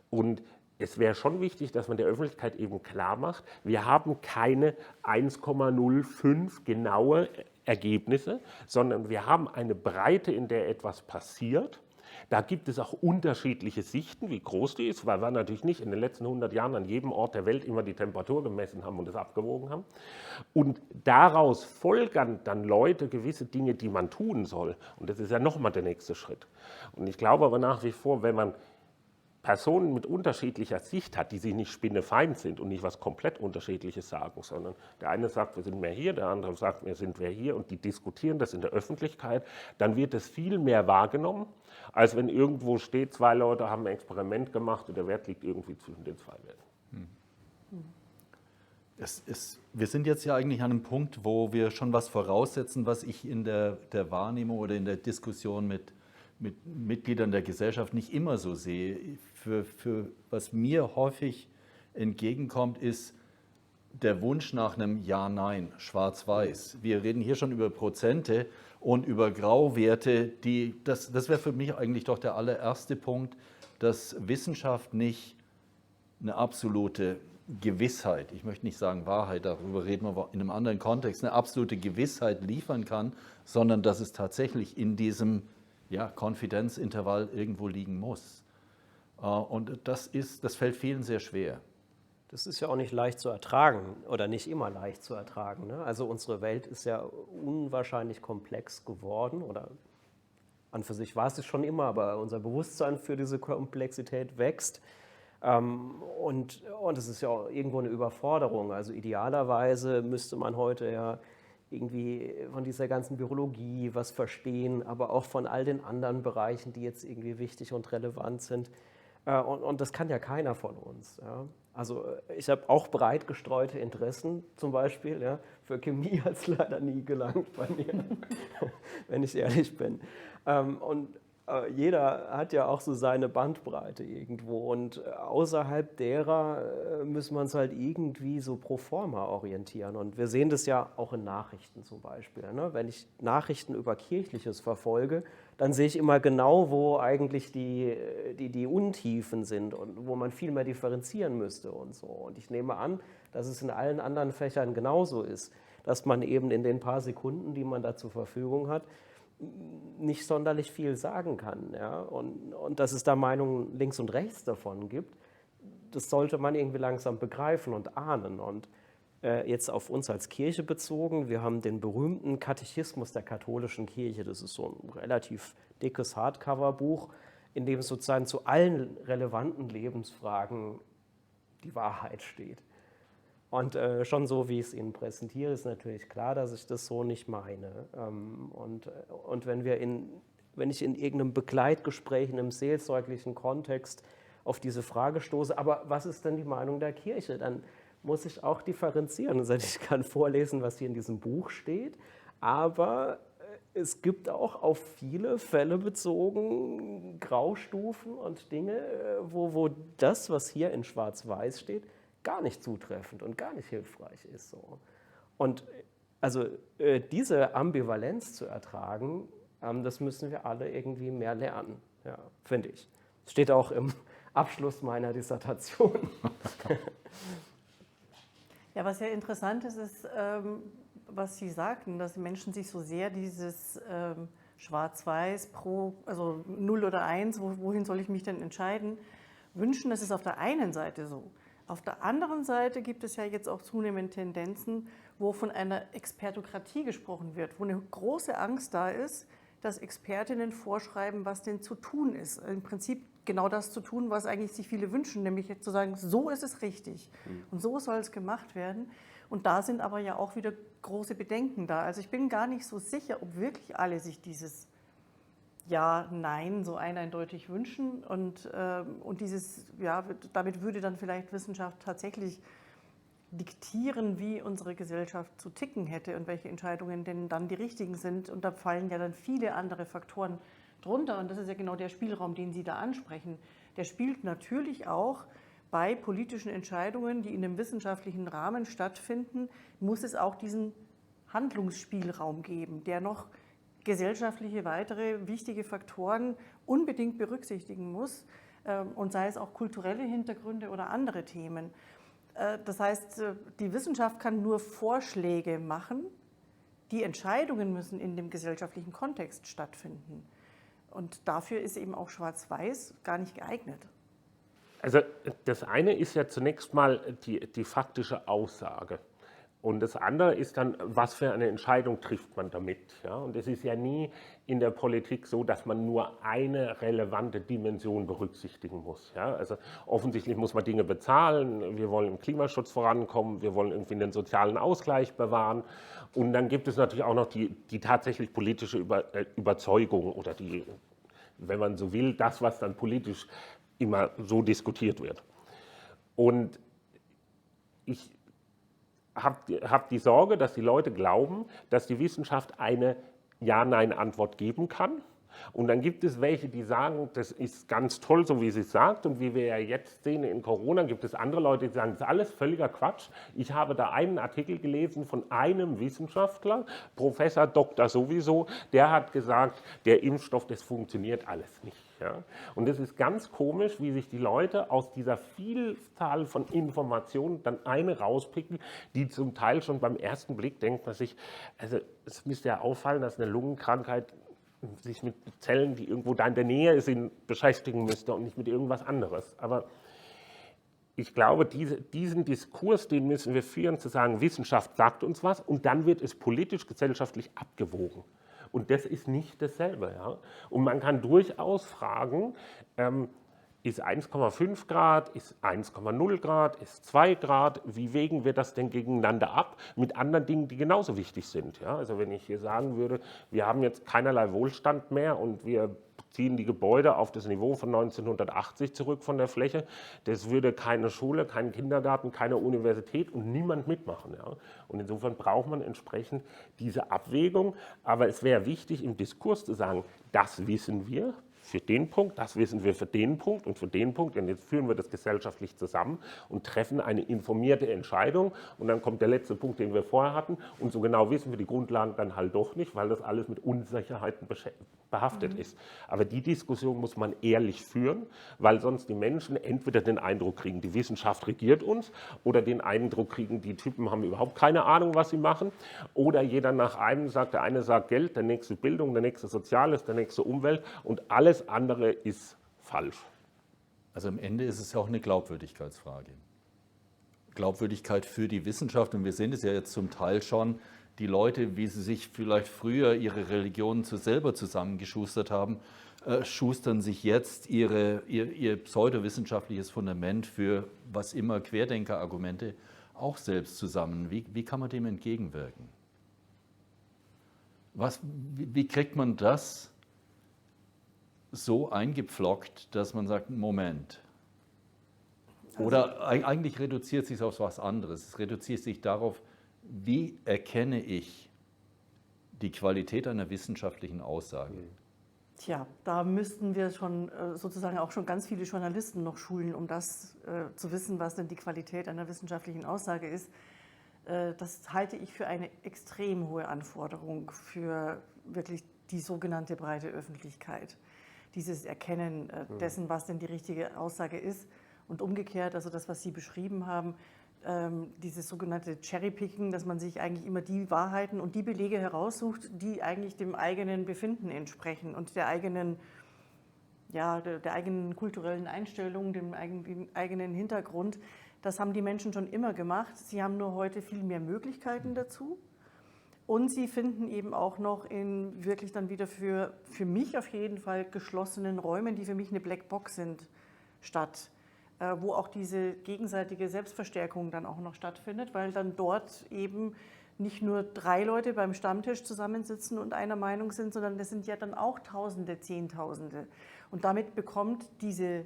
Und es wäre schon wichtig, dass man der Öffentlichkeit eben klar macht, wir haben keine 1,05 genaue Ergebnisse, sondern wir haben eine Breite, in der etwas passiert. Da gibt es auch unterschiedliche Sichten, wie groß die ist, weil wir natürlich nicht in den letzten 100 Jahren an jedem Ort der Welt immer die Temperatur gemessen haben und es abgewogen haben. Und daraus folgern dann Leute gewisse Dinge, die man tun soll. Und das ist ja nochmal der nächste Schritt. Und ich glaube aber nach wie vor, wenn man Personen mit unterschiedlicher Sicht hat, die sich nicht spinnefeind sind und nicht was komplett Unterschiedliches sagen, sondern der eine sagt, wir sind mehr hier, der andere sagt, wir sind mehr hier und die diskutieren das in der Öffentlichkeit, dann wird es viel mehr wahrgenommen, als wenn irgendwo steht, 2 Leute haben ein Experiment gemacht und der Wert liegt irgendwie zwischen den 2 Werten. Wir sind jetzt ja eigentlich an einem Punkt, wo wir schon was voraussetzen, was ich in der Wahrnehmung oder in der Diskussion mit Mitgliedern der Gesellschaft nicht immer so sehe. Was mir häufig entgegenkommt, ist der Wunsch nach einem Ja-Nein, Schwarz-Weiß. Wir reden hier schon über Prozente und über Grauwerte. Das wäre für mich eigentlich doch der allererste Punkt, dass Wissenschaft nicht eine absolute Gewissheit, ich möchte nicht sagen Wahrheit, darüber reden wir in einem anderen Kontext, eine absolute Gewissheit liefern kann, sondern dass es tatsächlich in diesem Konfidenzintervall irgendwo liegen muss. Und das fällt vielen sehr schwer. Das ist ja auch nicht leicht zu ertragen oder nicht immer leicht zu ertragen. Ne? Also unsere Welt ist ja unwahrscheinlich komplex geworden oder an für sich war es schon immer, aber unser Bewusstsein für diese Komplexität wächst. Und es ist ja auch irgendwo eine Überforderung. Also idealerweise müsste man heute ja irgendwie von dieser ganzen Virologie was verstehen, aber auch von all den anderen Bereichen, die jetzt irgendwie wichtig und relevant sind. Und das kann ja keiner von uns. Ja. Also ich habe auch breit gestreute Interessen, zum Beispiel. Ja. Für Chemie hat es leider nie gelangt bei mir, wenn ich ehrlich bin. Und jeder hat ja auch so seine Bandbreite irgendwo und außerhalb derer müssen wir uns halt irgendwie so pro forma orientieren. Und wir sehen das ja auch in Nachrichten zum Beispiel. Ne? Wenn ich Nachrichten über Kirchliches verfolge, dann sehe ich immer genau, wo eigentlich die Untiefen sind und wo man viel mehr differenzieren müsste und so. Und ich nehme an, dass es in allen anderen Fächern genauso ist, dass man eben in den paar Sekunden, die man da zur Verfügung hat, nicht sonderlich viel sagen kann. Ja? Und dass es da Meinungen links und rechts davon gibt, das sollte man irgendwie langsam begreifen und ahnen. Und jetzt auf uns als Kirche bezogen, wir haben den berühmten Katechismus der katholischen Kirche, das ist so ein relativ dickes Hardcover-Buch, in dem sozusagen zu allen relevanten Lebensfragen die Wahrheit steht. Und schon so, wie ich es Ihnen präsentiere, ist natürlich klar, dass ich das so nicht meine. Und wenn ich in irgendeinem Begleitgespräch, in einem seelsorglichen Kontext auf diese Frage stoße, aber was ist denn die Meinung der Kirche, dann muss ich auch differenzieren. Also ich kann vorlesen, was hier in diesem Buch steht, aber es gibt auch auf viele Fälle bezogen Graustufen und Dinge, wo das, was hier in Schwarz-Weiß steht, gar nicht zutreffend und gar nicht hilfreich ist. So. Und also diese Ambivalenz zu ertragen, das müssen wir alle irgendwie mehr lernen, ja, finde ich. Das steht auch im Abschluss meiner Dissertation. Ja, was ja interessant ist, ist, was Sie sagten, dass die Menschen sich so sehr dieses Schwarz-Weiß, also 0 oder 1, wohin soll ich mich denn entscheiden, wünschen. Das ist auf der einen Seite so. Auf der anderen Seite gibt es ja jetzt auch zunehmend Tendenzen, wo von einer Expertokratie gesprochen wird, wo eine große Angst da ist, dass Expertinnen vorschreiben, was denn zu tun ist. Im Prinzip genau das zu tun, was eigentlich sich viele wünschen, nämlich zu sagen, so ist es richtig und so soll es gemacht werden. Und da sind aber ja auch wieder große Bedenken da. Also ich bin gar nicht so sicher, ob wirklich alle sich dieses Ja, Nein so eindeutig wünschen und dieses, ja, damit würde dann vielleicht Wissenschaft tatsächlich diktieren, wie unsere Gesellschaft zu ticken hätte und welche Entscheidungen denn dann die richtigen sind. Und da fallen ja dann viele andere Faktoren drunter. Und das ist ja genau der Spielraum, den Sie da ansprechen. Der spielt natürlich auch bei politischen Entscheidungen, die in einem wissenschaftlichen Rahmen stattfinden, muss es auch diesen Handlungsspielraum geben, der noch gesellschaftliche weitere wichtige Faktoren unbedingt berücksichtigen muss, und sei es auch kulturelle Hintergründe oder andere Themen. Das heißt, die Wissenschaft kann nur Vorschläge machen, die Entscheidungen müssen in dem gesellschaftlichen Kontext stattfinden. Und dafür ist eben auch Schwarz-Weiß gar nicht geeignet. Also das eine ist ja zunächst mal die faktische Aussage. Und das andere ist dann, was für eine Entscheidung trifft man damit. Ja? Und es ist ja nie in der Politik so, dass man nur eine relevante Dimension berücksichtigen muss. Ja? Also offensichtlich muss man Dinge bezahlen, wir wollen im Klimaschutz vorankommen, wir wollen irgendwie den sozialen Ausgleich bewahren. Und dann gibt es natürlich auch noch die tatsächlich politische Überzeugung oder die, wenn man so will, das, was dann politisch immer so diskutiert wird. Und ich habe die Sorge, dass die Leute glauben, dass die Wissenschaft eine Ja-Nein-Antwort geben kann. Und dann gibt es welche, die sagen, das ist ganz toll, so wie sie es sagt. Und wie wir ja jetzt sehen in Corona, gibt es andere Leute, die sagen, das ist alles völliger Quatsch. Ich habe da einen Artikel gelesen von einem Wissenschaftler, Professor Doktor sowieso, der hat gesagt, der Impfstoff, das funktioniert alles nicht. Ja? Und es ist ganz komisch, wie sich die Leute aus dieser Vielzahl von Informationen dann eine rauspicken, die zum Teil schon beim ersten Blick denkt man sich, also es müsste ja auffallen, dass eine Lungenkrankheit sich mit Zellen, die irgendwo da in der Nähe sind, beschäftigen müsste und nicht mit irgendwas anderes. Aber ich glaube, diesen Diskurs, den müssen wir führen, zu sagen, Wissenschaft sagt uns was und dann wird es politisch, gesellschaftlich abgewogen. Und das ist nicht dasselbe. Ja? Und man kann durchaus fragen, ist 1,5 Grad, ist 1,0 Grad, ist 2 Grad, wie wägen wir das denn gegeneinander ab mit anderen Dingen, die genauso wichtig sind? Ja? Also wenn ich hier sagen würde, wir haben jetzt keinerlei Wohlstand mehr und wir ziehen die Gebäude auf das Niveau von 1980 zurück von der Fläche, das würde keine Schule, keinen Kindergarten, keine Universität und niemand mitmachen. Ja? Und insofern braucht man entsprechend diese Abwägung, aber es wäre wichtig im Diskurs zu sagen, das wissen wir für den Punkt, das wissen wir für den Punkt und für den Punkt. Und jetzt führen wir das gesellschaftlich zusammen und treffen eine informierte Entscheidung. Und dann kommt der letzte Punkt, den wir vorher hatten. Und so genau wissen wir die Grundlagen dann halt doch nicht, weil das alles mit Unsicherheiten behaftet ist. Aber die Diskussion muss man ehrlich führen, weil sonst die Menschen entweder den Eindruck kriegen, die Wissenschaft regiert uns, oder den Eindruck kriegen, die Typen haben überhaupt keine Ahnung, was sie machen. Oder jeder nach einem sagt, der eine sagt Geld, der nächste Bildung, der nächste Soziales, der nächste Umwelt und alles andere ist falsch. Also am Ende ist es ja auch eine Glaubwürdigkeitsfrage. Glaubwürdigkeit für die Wissenschaft, und wir sehen es ja jetzt zum Teil schon, die Leute, wie sie sich vielleicht früher ihre Religionen selber zusammengeschustert haben, schustern sich jetzt ihr pseudowissenschaftliches Fundament für was immer Querdenkerargumente auch selbst zusammen. Wie kann man dem entgegenwirken? Wie kriegt man das so eingepflockt, dass man sagt, Moment. Oder eigentlich reduziert sich auf was anderes. Es reduziert sich darauf, wie erkenne ich die Qualität einer wissenschaftlichen Aussage? Tja, da müssten wir schon sozusagen auch schon ganz viele Journalisten noch schulen, um das zu wissen, was denn die Qualität einer wissenschaftlichen Aussage ist. Das halte ich für eine extrem hohe Anforderung für wirklich die sogenannte breite Öffentlichkeit. Dieses Erkennen dessen, was denn die richtige Aussage ist. Und umgekehrt, also das, was Sie beschrieben haben, dieses sogenannte Cherrypicking, dass man sich eigentlich immer die Wahrheiten und die Belege heraussucht, die eigentlich dem eigenen Befinden entsprechen und der eigenen kulturellen Einstellung, dem eigenen Hintergrund. Das haben die Menschen schon immer gemacht. Sie haben nur heute viel mehr Möglichkeiten dazu. Und sie finden eben auch noch in wirklich dann wieder für mich auf jeden Fall geschlossenen Räumen, die für mich eine Blackbox sind, statt, wo auch diese gegenseitige Selbstverstärkung dann auch noch stattfindet, weil dann dort eben nicht nur 3 Leute beim Stammtisch zusammensitzen und einer Meinung sind, sondern das sind ja dann auch Tausende, Zehntausende. Und damit bekommt diese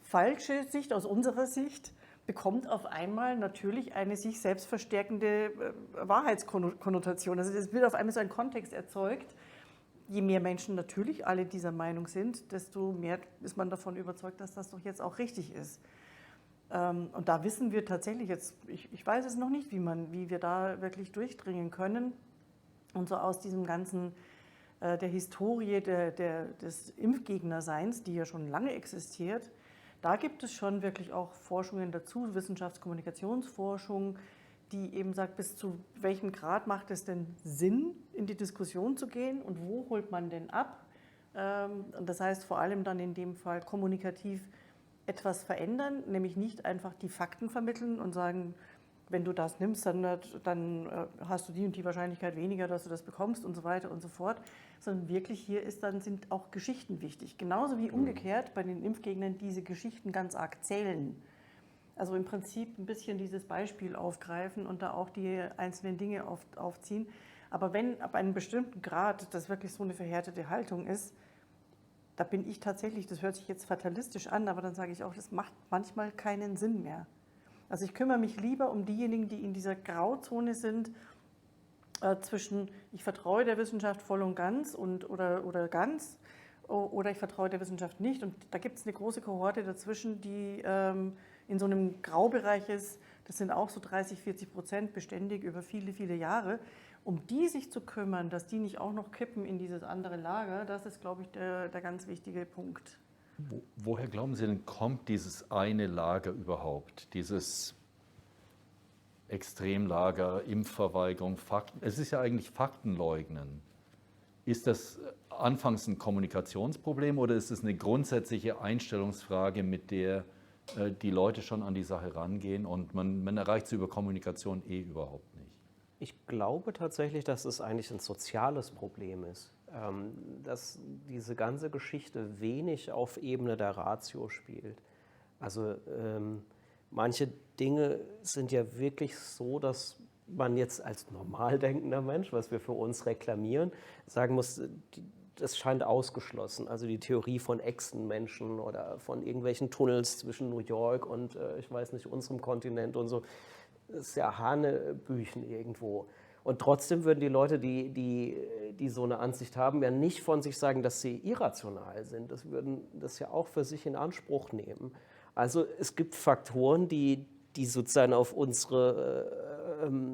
falsche Sicht aus unserer Sicht, bekommt auf einmal natürlich eine sich selbst verstärkende Wahrheitskonnotation. Also es wird auf einmal so ein Kontext erzeugt. Je mehr Menschen natürlich alle dieser Meinung sind, desto mehr ist man davon überzeugt, dass das doch jetzt auch richtig ist. Und da wissen wir tatsächlich jetzt, ich weiß es noch nicht, wie wir da wirklich durchdringen können. Und so aus diesem ganzen, der Historie des Impfgegnerseins, die ja schon lange existiert, da gibt es schon wirklich auch Forschungen dazu, Wissenschaftskommunikationsforschung, die eben sagt, bis zu welchem Grad macht es denn Sinn, in die Diskussion zu gehen und wo holt man denn ab? Und das heißt vor allem dann in dem Fall kommunikativ etwas verändern, nämlich nicht einfach die Fakten vermitteln und sagen, wenn du das nimmst, dann hast du die und die Wahrscheinlichkeit weniger, dass du das bekommst und so weiter und so fort, sondern wirklich hier sind auch Geschichten wichtig. Genauso wie umgekehrt bei den Impfgegnern diese Geschichten ganz arg zählen. Also im Prinzip ein bisschen dieses Beispiel aufgreifen und da auch die einzelnen Dinge aufziehen. Aber wenn ab einem bestimmten Grad das wirklich so eine verhärtete Haltung ist, da bin ich tatsächlich, das hört sich jetzt fatalistisch an, aber dann sage ich auch, das macht manchmal keinen Sinn mehr. Also ich kümmere mich lieber um diejenigen, die in dieser Grauzone sind, zwischen ich vertraue der Wissenschaft voll und ganz oder ganz oder ich vertraue der Wissenschaft nicht. Und da gibt es eine große Kohorte dazwischen, die in so einem Graubereich ist. Das sind auch so 30-40% beständig über viele, viele Jahre. Um die sich zu kümmern, dass die nicht auch noch kippen in dieses andere Lager, das ist, glaube ich, der ganz wichtige Punkt. Woher glauben Sie denn, kommt dieses eine Lager überhaupt? Dieses Extremlager, Impfverweigerung, Fakten. Es ist ja eigentlich Faktenleugnen. Ist das anfangs ein Kommunikationsproblem oder ist es eine grundsätzliche Einstellungsfrage, mit der die Leute schon an die Sache rangehen und man erreicht es über Kommunikation überhaupt nicht? Ich glaube tatsächlich, dass es eigentlich ein soziales Problem ist, dass diese ganze Geschichte wenig auf Ebene der Ratio spielt. Also manche Dinge sind ja wirklich so, dass man jetzt als normal denkender Mensch, was wir für uns reklamieren, sagen muss, das scheint ausgeschlossen. Also die Theorie von Echsenmenschen oder von irgendwelchen Tunnels zwischen New York und, ich weiß nicht, unserem Kontinent und so, das ist ja Hanebüchen irgendwo. Und trotzdem würden die Leute, die so eine Ansicht haben, ja nicht von sich sagen, dass sie irrational sind. Das würden das ja auch für sich in Anspruch nehmen. Also es gibt Faktoren, die sozusagen auf unsere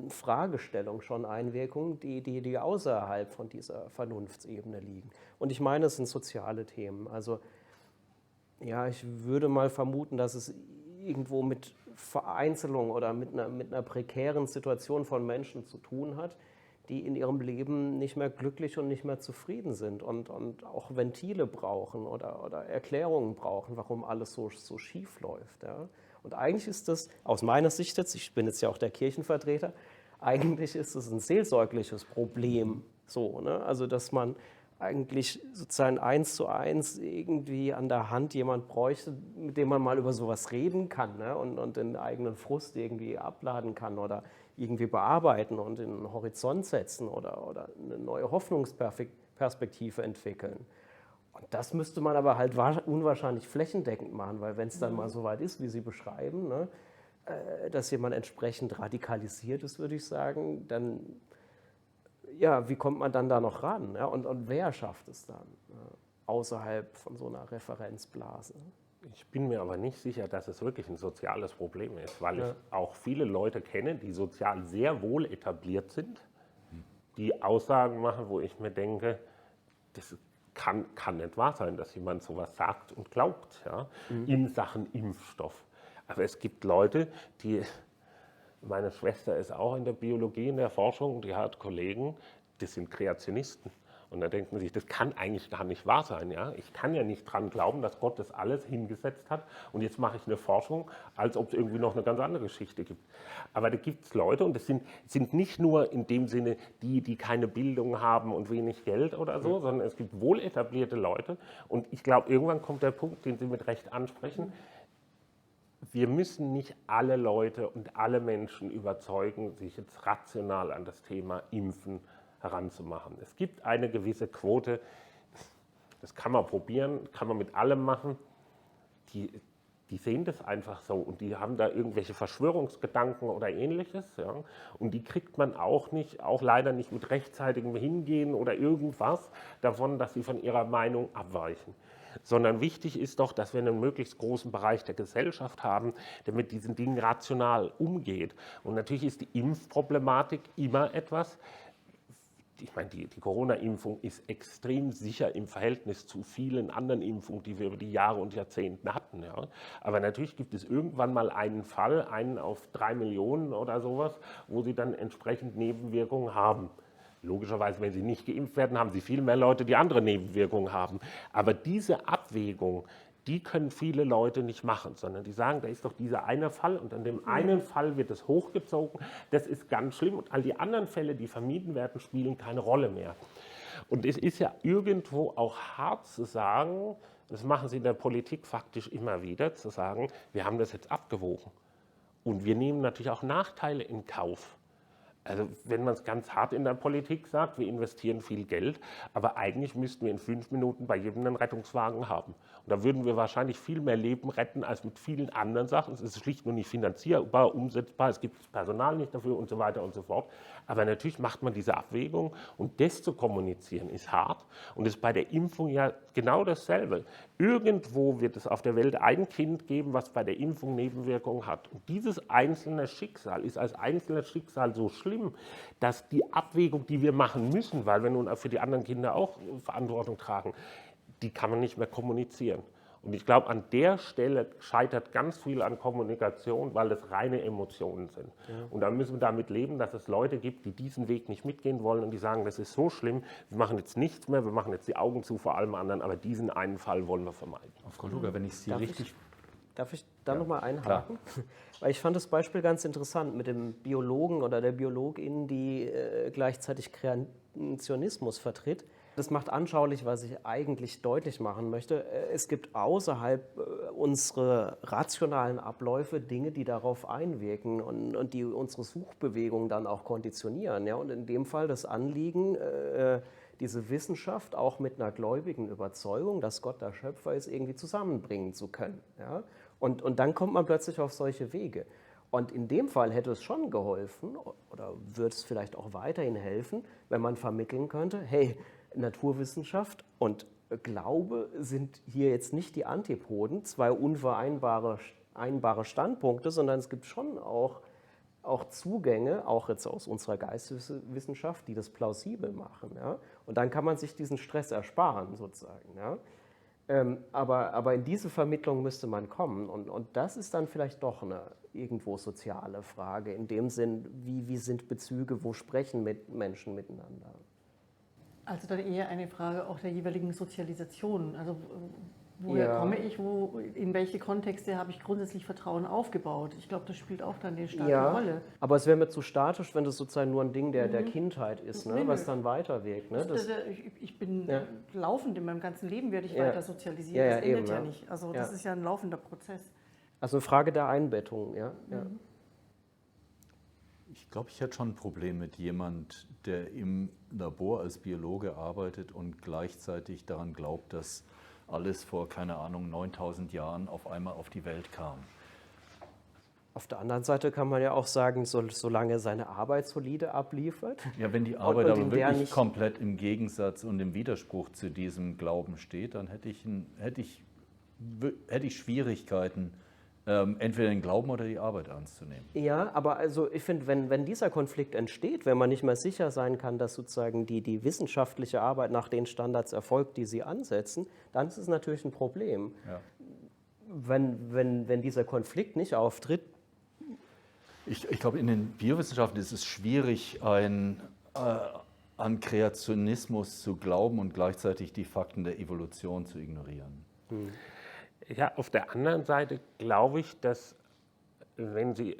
Fragestellung schon Einwirkungen, die außerhalb von dieser Vernunftsebene liegen. Und ich meine, es sind soziale Themen. Also ja, ich würde mal vermuten, dass es irgendwo mit Vereinzelung oder mit einer prekären Situation von Menschen zu tun hat, die in ihrem Leben nicht mehr glücklich und nicht mehr zufrieden sind und auch Ventile brauchen oder Erklärungen brauchen, warum alles so schief läuft. Ja. Und eigentlich ist das, aus meiner Sicht jetzt, ich bin jetzt ja auch der Kirchenvertreter, eigentlich ist es ein seelsorgliches Problem, so, ne? Also dass man eigentlich sozusagen 1:1 irgendwie an der Hand jemand bräuchte, mit dem man mal über sowas reden kann, ne? und den eigenen Frust irgendwie abladen kann oder irgendwie bearbeiten und in einen Horizont setzen oder eine neue Hoffnungsperspektive entwickeln. Und das müsste man aber halt unwahrscheinlich flächendeckend machen, weil wenn es dann mal so weit ist, wie Sie beschreiben, ne, dass jemand entsprechend radikalisiert ist, würde ich sagen, dann ja, wie kommt man dann da noch ran? Ja? Und wer schafft es dann außerhalb von so einer Referenzblase? Ich bin mir aber nicht sicher, dass es wirklich ein soziales Problem ist, weil ich auch viele Leute kenne, die sozial sehr wohl etabliert sind, die Aussagen machen, wo ich mir denke, das kann nicht wahr sein, dass jemand sowas sagt und glaubt, ja, in Sachen Impfstoff. Aber es gibt Leute, die Meine Schwester ist auch in der Biologie, in der Forschung, die hat Kollegen, die sind Kreationisten. Und da denkt man sich, das kann eigentlich gar nicht wahr sein. Ja? Ich kann ja nicht dran glauben, dass Gott das alles hingesetzt hat und jetzt mache ich eine Forschung, als ob es irgendwie noch eine ganz andere Geschichte gibt. Aber da gibt es Leute und das sind nicht nur in dem Sinne die keine Bildung haben und wenig Geld oder so, sondern es gibt wohl etablierte Leute. Und ich glaube, irgendwann kommt der Punkt, den Sie mit Recht ansprechen. Wir müssen nicht alle Leute und alle Menschen überzeugen, sich jetzt rational an das Thema Impfen heranzumachen. Es gibt eine gewisse Quote, das kann man probieren, kann man mit allem machen, die sehen das einfach so und die haben da irgendwelche Verschwörungsgedanken oder Ähnliches. Ja, und die kriegt man auch leider nicht mit rechtzeitigem Hingehen oder irgendwas davon, dass sie von ihrer Meinung abweichen. Sondern wichtig ist doch, dass wir einen möglichst großen Bereich der Gesellschaft haben, der mit diesen Dingen rational umgeht. Und natürlich ist die Impfproblematik immer etwas. Ich meine, die Corona-Impfung ist extrem sicher im Verhältnis zu vielen anderen Impfungen, die wir über die Jahre und Jahrzehnte hatten. Ja. Aber natürlich gibt es irgendwann mal einen Fall, einen auf 3 Millionen oder sowas, wo sie dann entsprechend Nebenwirkungen haben. Logischerweise, wenn sie nicht geimpft werden, haben sie viel mehr Leute, die andere Nebenwirkungen haben. Aber diese Abwägung, die können viele Leute nicht machen, sondern die sagen, da ist doch dieser eine Fall und an dem einen Fall wird es hochgezogen, das ist ganz schlimm und all die anderen Fälle, die vermieden werden, spielen keine Rolle mehr. Und es ist ja irgendwo auch hart zu sagen, das machen sie in der Politik faktisch immer wieder, zu sagen, wir haben das jetzt abgewogen und wir nehmen natürlich auch Nachteile in Kauf. Also wenn man es ganz hart in der Politik sagt, wir investieren viel Geld, aber eigentlich müssten wir in 5 Minuten bei jedem einen Rettungswagen haben. Und da würden wir wahrscheinlich viel mehr Leben retten als mit vielen anderen Sachen. Es ist schlicht nur nicht finanzierbar, umsetzbar, es gibt das Personal nicht dafür und so weiter und so fort. Aber natürlich macht man diese Abwägung und das zu kommunizieren ist hart und ist bei der Impfung ja genau dasselbe. Irgendwo wird es auf der Welt ein Kind geben, was bei der Impfung Nebenwirkungen hat. Und dieses einzelne Schicksal ist als einzelnes Schicksal so schlimm, dass die Abwägung, die wir machen müssen, weil wir nun für die anderen Kinder auch Verantwortung tragen, die kann man nicht mehr kommunizieren. Und ich glaube, an der Stelle scheitert ganz viel an Kommunikation, weil es reine Emotionen sind. Ja. Und da müssen wir damit leben, dass es Leute gibt, die diesen Weg nicht mitgehen wollen und die sagen, das ist so schlimm, wir machen jetzt nichts mehr, wir machen jetzt die Augen zu vor allem anderen, aber diesen einen Fall wollen wir vermeiden. Frau Luger, wenn ich Sie richtig... Darf ich da nochmal einhaken? Klar. Weil ich fand das Beispiel ganz interessant mit dem Biologen oder der Biologin, die gleichzeitig Kreationismus vertritt. Das macht anschaulich, was ich eigentlich deutlich machen möchte. Es gibt außerhalb unserer rationalen Abläufe Dinge, die darauf einwirken und die unsere Suchbewegung dann auch konditionieren. Ja? Und in dem Fall das Anliegen, diese Wissenschaft auch mit einer gläubigen Überzeugung, dass Gott der Schöpfer ist, irgendwie zusammenbringen zu können. Ja? Und dann kommt man plötzlich auf solche Wege. Und in dem Fall hätte es schon geholfen oder würde es vielleicht auch weiterhin helfen, wenn man vermitteln könnte, hey, Naturwissenschaft und Glaube sind hier jetzt nicht die Antipoden, zwei unvereinbare Standpunkte, sondern es gibt schon auch Zugänge, auch jetzt aus unserer Geisteswissenschaft, die das plausibel machen. Ja? Und dann kann man sich diesen Stress ersparen, sozusagen. Ja? Aber in diese Vermittlung müsste man kommen. Und das ist dann vielleicht doch eine irgendwo soziale Frage, in dem Sinn, wie sind Bezüge, wo sprechen Menschen miteinander? Also dann eher eine Frage auch der jeweiligen Sozialisation. Also woher komme ich, in welche Kontexte habe ich grundsätzlich Vertrauen aufgebaut? Ich glaube, das spielt auch dann eine starke Rolle. Aber es wäre mir zu statisch, wenn das sozusagen nur ein Ding der Kindheit ist, ne? Was dann weiterwirkt. Ne? Ich bin laufend in meinem ganzen Leben, werde ich weiter sozialisiert. Das endet ja nicht. Also das ist ja ein laufender Prozess. Also eine Frage der Einbettung, ja. Ich glaube, ich hätte schon ein Problem mit jemand, der im Labor als Biologe arbeitet und gleichzeitig daran glaubt, dass alles vor, keine Ahnung, 9000 Jahren auf einmal auf die Welt kam. Auf der anderen Seite kann man ja auch sagen, solange seine Arbeit solide abliefert. Ja, wenn die Arbeit aber wirklich komplett im Gegensatz und im Widerspruch zu diesem Glauben steht, dann hätte ich Schwierigkeiten, entweder den Glauben oder die Arbeit ernst zu nehmen. Ja, aber also ich finde, wenn dieser Konflikt entsteht, wenn man nicht mehr sicher sein kann, dass sozusagen die wissenschaftliche Arbeit nach den Standards erfolgt, die sie ansetzen, dann ist es natürlich ein Problem. Ja. Wenn dieser Konflikt nicht auftritt, Ich glaube, in den Biowissenschaften ist es schwierig, an Kreationismus zu glauben und gleichzeitig die Fakten der Evolution zu ignorieren. Ja, auf der anderen Seite glaube ich, dass wenn Sie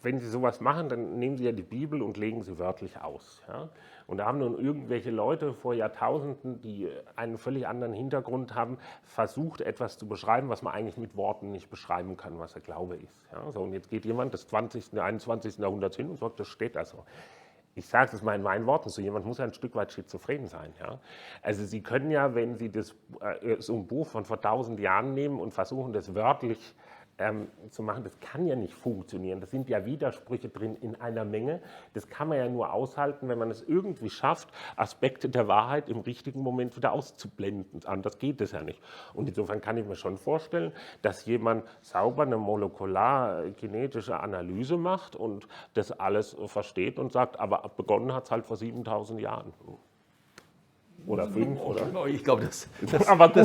sowas machen, dann nehmen Sie ja die Bibel und legen sie wörtlich aus. Ja? Und da haben nun irgendwelche Leute vor Jahrtausenden, die einen völlig anderen Hintergrund haben, versucht, etwas zu beschreiben, was man eigentlich mit Worten nicht beschreiben kann, was der Glaube ist. Ja? So, und jetzt geht jemand des 20., 21. Jahrhunderts hin und sagt, das steht da so. Ich sage es mal in meinen Worten, so jemand muss ja ein Stück weit schizophren sein. Ja? Also Sie können ja, wenn Sie so ein Buch von vor 1000 Jahren nehmen und versuchen, das wörtlich zu machen, das kann ja nicht funktionieren. Das sind ja Widersprüche drin in einer Menge. Das kann man ja nur aushalten, wenn man es irgendwie schafft, Aspekte der Wahrheit im richtigen Moment wieder auszublenden. Anders geht es ja nicht. Und insofern kann ich mir schon vorstellen, dass jemand sauber eine molekular-genetische Analyse macht und das alles versteht und sagt, aber begonnen hat es halt vor 7000 Jahren. Oder 5, oder? Ich glaube, das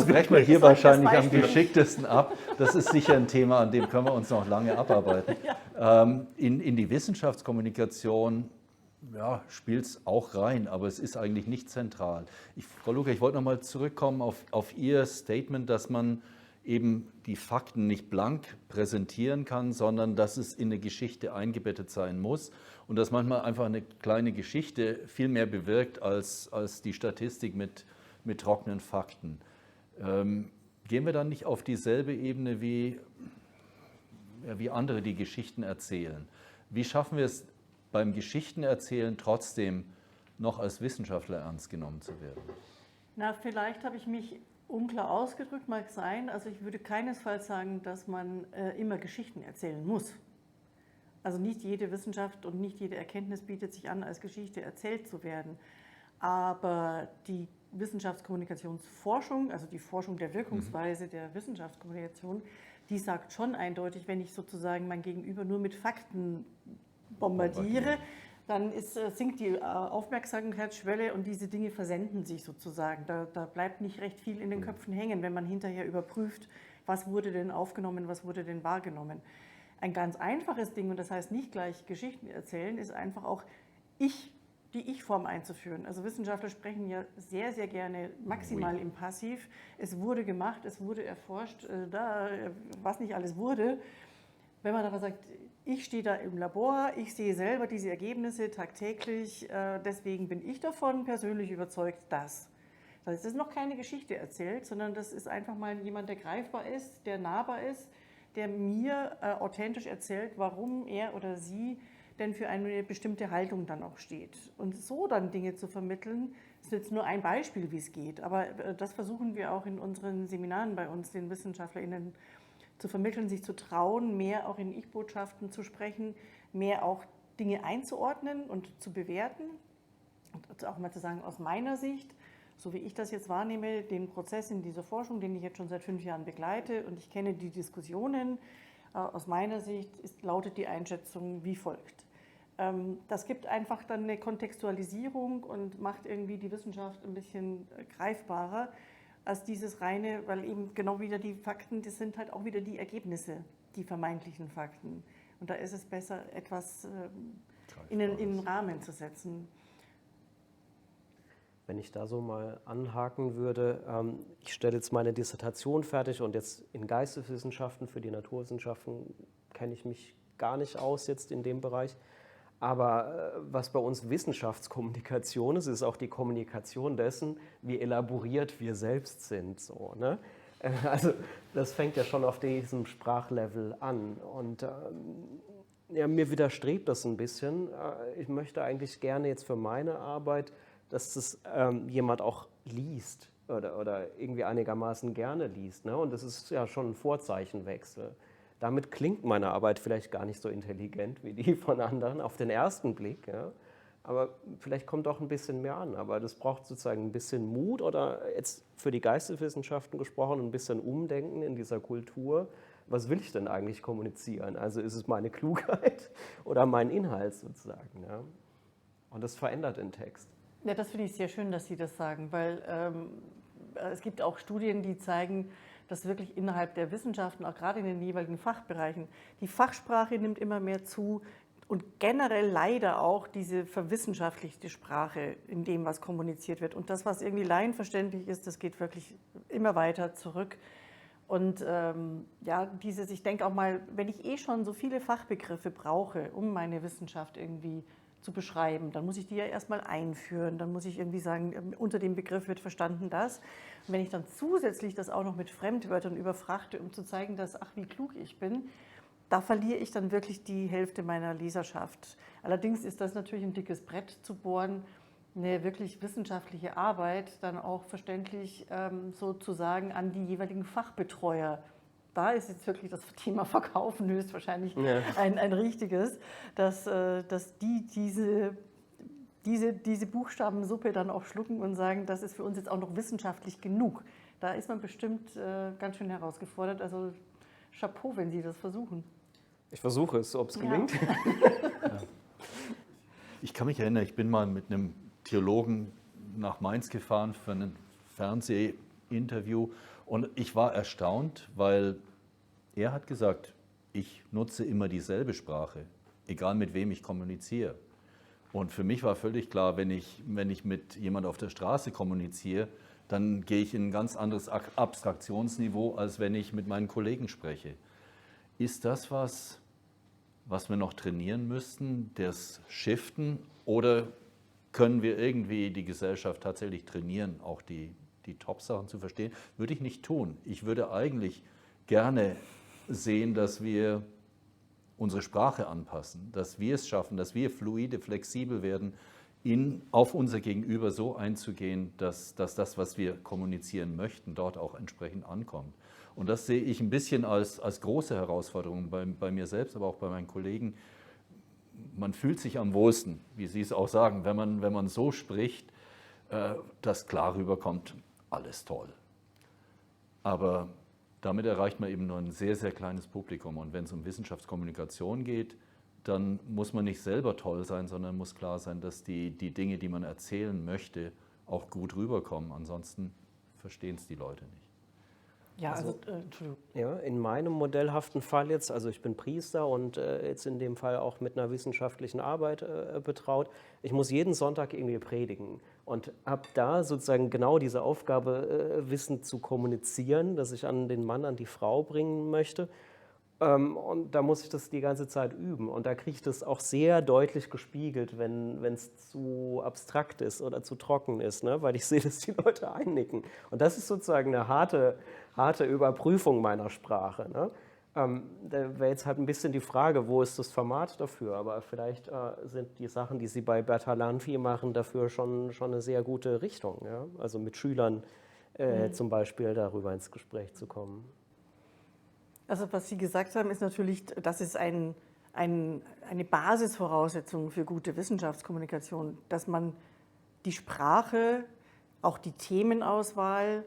brechen wir hier wahrscheinlich am geschicktesten ab. Das ist sicher ein Thema, an dem können wir uns noch lange abarbeiten. In die Wissenschaftskommunikation spielt es auch rein, aber es ist eigentlich nicht zentral. Frau Luca, ich wollte noch mal zurückkommen auf Ihr Statement, dass man eben die Fakten nicht blank präsentieren kann, sondern dass es in eine Geschichte eingebettet sein muss und dass manchmal einfach eine kleine Geschichte viel mehr bewirkt als die Statistik mit trockenen Fakten. Gehen wir dann nicht auf dieselbe Ebene wie andere, die Geschichten erzählen? Wie schaffen wir es beim Geschichtenerzählen trotzdem noch als Wissenschaftler ernst genommen zu werden? Na, vielleicht habe ich mich unklar ausgedrückt, mag sein. Also ich würde keinesfalls sagen, dass man immer Geschichten erzählen muss. Also nicht jede Wissenschaft und nicht jede Erkenntnis bietet sich an, als Geschichte erzählt zu werden. Aber die Wissenschaftskommunikationsforschung, also die Forschung der Wirkungsweise der Wissenschaftskommunikation, die sagt schon eindeutig, wenn ich sozusagen mein Gegenüber nur mit Fakten bombardiere, dann sinkt die Aufmerksamkeitsschwelle und diese Dinge versenden sich sozusagen. Da bleibt nicht recht viel in den Köpfen hängen, wenn man hinterher überprüft, was wurde denn aufgenommen, was wurde denn wahrgenommen. Ein ganz einfaches Ding, und das heißt nicht gleich Geschichten erzählen, ist einfach auch die Ich-Form einzuführen. Also Wissenschaftler sprechen ja sehr, sehr gerne maximal im Passiv. Es wurde gemacht, es wurde erforscht, was nicht alles wurde. Wenn man aber sagt, ich stehe da im Labor, ich sehe selber diese Ergebnisse tagtäglich, deswegen bin ich davon persönlich überzeugt, dass. Das ist noch keine Geschichte erzählt, sondern das ist einfach mal jemand, der greifbar ist, der nahbar ist, der mir authentisch erzählt, warum er oder sie denn für eine bestimmte Haltung dann auch steht. Und so dann Dinge zu vermitteln, ist jetzt nur ein Beispiel, wie es geht, aber das versuchen wir auch in unseren Seminaren bei uns, den WissenschaftlerInnen, zu vermitteln, sich zu trauen, mehr auch in Ich-Botschaften zu sprechen, mehr auch Dinge einzuordnen und zu bewerten und auch mal zu sagen, aus meiner Sicht, so wie ich das jetzt wahrnehme, den Prozess in dieser Forschung, den ich jetzt schon seit 5 Jahren begleite und ich kenne die Diskussionen, aus meiner Sicht lautet die Einschätzung wie folgt. Das gibt einfach dann eine Kontextualisierung und macht irgendwie die Wissenschaft ein bisschen greifbarer als dieses reine, weil eben genau wieder die Fakten, das sind halt auch wieder die Ergebnisse, die vermeintlichen Fakten. Und da ist es besser, etwas in den Rahmen zu setzen. Wenn ich da so mal anhaken würde, ich stelle jetzt meine Dissertation fertig und jetzt in Geisteswissenschaften, für die Naturwissenschaften kenne ich mich gar nicht aus jetzt in dem Bereich. Aber was bei uns Wissenschaftskommunikation ist, ist auch die Kommunikation dessen, wie elaboriert wir selbst sind. So, ne? Also das fängt ja schon auf diesem Sprachlevel an. Und mir widerstrebt das ein bisschen. Ich möchte eigentlich gerne jetzt für meine Arbeit, dass das jemand auch liest oder irgendwie einigermaßen gerne liest. Ne? Und das ist ja schon ein Vorzeichenwechsel. Damit klingt meine Arbeit vielleicht gar nicht so intelligent wie die von anderen auf den ersten Blick. Ja? Aber vielleicht kommt auch ein bisschen mehr an. Aber das braucht sozusagen ein bisschen Mut oder jetzt für die Geisteswissenschaften gesprochen, ein bisschen Umdenken in dieser Kultur. Was will ich denn eigentlich kommunizieren? Also ist es meine Klugheit oder mein Inhalt sozusagen? Ja? Und das verändert den Text. Ja, das finde ich sehr schön, dass Sie das sagen, weil es gibt auch Studien, die zeigen, dass wirklich innerhalb der Wissenschaften, auch gerade in den jeweiligen Fachbereichen, die Fachsprache nimmt immer mehr zu, und generell leider auch diese verwissenschaftlichte Sprache in dem, was kommuniziert wird. Und das, was irgendwie laienverständlich ist, das geht wirklich immer weiter zurück. Und ich denke auch mal, wenn ich schon so viele Fachbegriffe brauche, um meine Wissenschaft irgendwie zu beschreiben, dann muss ich die ja erstmal einführen. Dann muss ich irgendwie sagen, unter dem Begriff wird verstanden das. Und wenn ich dann zusätzlich das auch noch mit Fremdwörtern überfrachte, um zu zeigen, dass, ach, wie klug ich bin, da verliere ich dann wirklich die Hälfte meiner Leserschaft. Allerdings ist das natürlich ein dickes Brett zu bohren, eine wirklich wissenschaftliche Arbeit dann auch verständlich sozusagen an die jeweiligen Fachbetreuer. Da ist jetzt wirklich das Thema Verkaufen höchstwahrscheinlich ein richtiges, dass die diese Buchstabensuppe dann auch schlucken und sagen, das ist für uns jetzt auch noch wissenschaftlich genug. Da ist man bestimmt ganz schön herausgefordert. Also Chapeau, wenn Sie das versuchen. Ich versuche es, ob es gelingt. Ja. Ich kann mich erinnern, ich bin mal mit einem Theologen nach Mainz gefahren für ein Fernsehinterview und ich war erstaunt, weil er hat gesagt, ich nutze immer dieselbe Sprache, egal mit wem ich kommuniziere. Und für mich war völlig klar, wenn ich mit jemand auf der Straße kommuniziere, dann gehe ich in ein ganz anderes Abstraktionsniveau, als wenn ich mit meinen Kollegen spreche. Ist das was wir noch trainieren müssten, das Shiften, oder können wir irgendwie die Gesellschaft tatsächlich trainieren, auch die Top-Sachen zu verstehen? Würde ich nicht tun. Ich würde eigentlich gerne sehen, dass wir unsere Sprache anpassen, dass wir es schaffen, dass wir fluide, flexibel werden, auf unser Gegenüber so einzugehen, dass das, was wir kommunizieren möchten, dort auch entsprechend ankommt. Und das sehe ich ein bisschen als große Herausforderung bei mir selbst, aber auch bei meinen Kollegen. Man fühlt sich am wohlsten, wie Sie es auch sagen, wenn man so spricht, dass klar rüberkommt, alles toll. Aber damit erreicht man eben nur ein sehr, sehr kleines Publikum. Und wenn es um Wissenschaftskommunikation geht, dann muss man nicht selber toll sein, sondern muss klar sein, dass die Dinge, die man erzählen möchte, auch gut rüberkommen. Ansonsten verstehen es die Leute nicht. Ja, Entschuldigung. Ja, in meinem modellhaften Fall jetzt, also ich bin Priester und jetzt in dem Fall auch mit einer wissenschaftlichen Arbeit betraut. Ich muss jeden Sonntag irgendwie predigen und habe da sozusagen genau diese Aufgabe, Wissen zu kommunizieren, das ich an den Mann, an die Frau bringen möchte. Und da muss ich das die ganze Zeit üben. Und da kriege ich das auch sehr deutlich gespiegelt, wenn es zu abstrakt ist oder zu trocken ist, ne? Weil ich sehe, dass die Leute einnicken. Und das ist sozusagen eine harte Überprüfung meiner Sprache. Ne? Da wäre jetzt halt ein bisschen die Frage, wo ist das Format dafür? Aber vielleicht sind die Sachen, die Sie bei Bertalanffy machen, dafür schon eine sehr gute Richtung. Ja? Also mit Schülern zum Beispiel darüber ins Gespräch zu kommen. Also was Sie gesagt haben, ist natürlich, das ist eine Basisvoraussetzung für gute Wissenschaftskommunikation, dass man die Sprache, auch die Themenauswahl,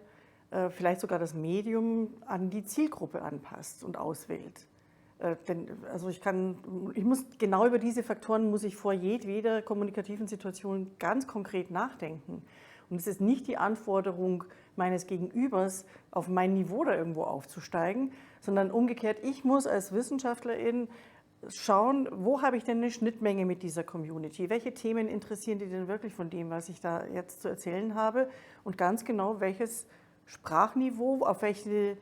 vielleicht sogar das Medium an die Zielgruppe anpasst und auswählt. Genau über diese Faktoren muss ich vor jedweder kommunikativen Situation ganz konkret nachdenken. Und es ist nicht die Anforderung meines Gegenübers, auf mein Niveau da irgendwo aufzusteigen, sondern umgekehrt, ich muss als Wissenschaftlerin schauen, wo habe ich denn eine Schnittmenge mit dieser Community? Welche Themen interessieren die denn wirklich von dem, was ich da jetzt zu erzählen habe? Und ganz genau, welches Sprachniveau, auf welche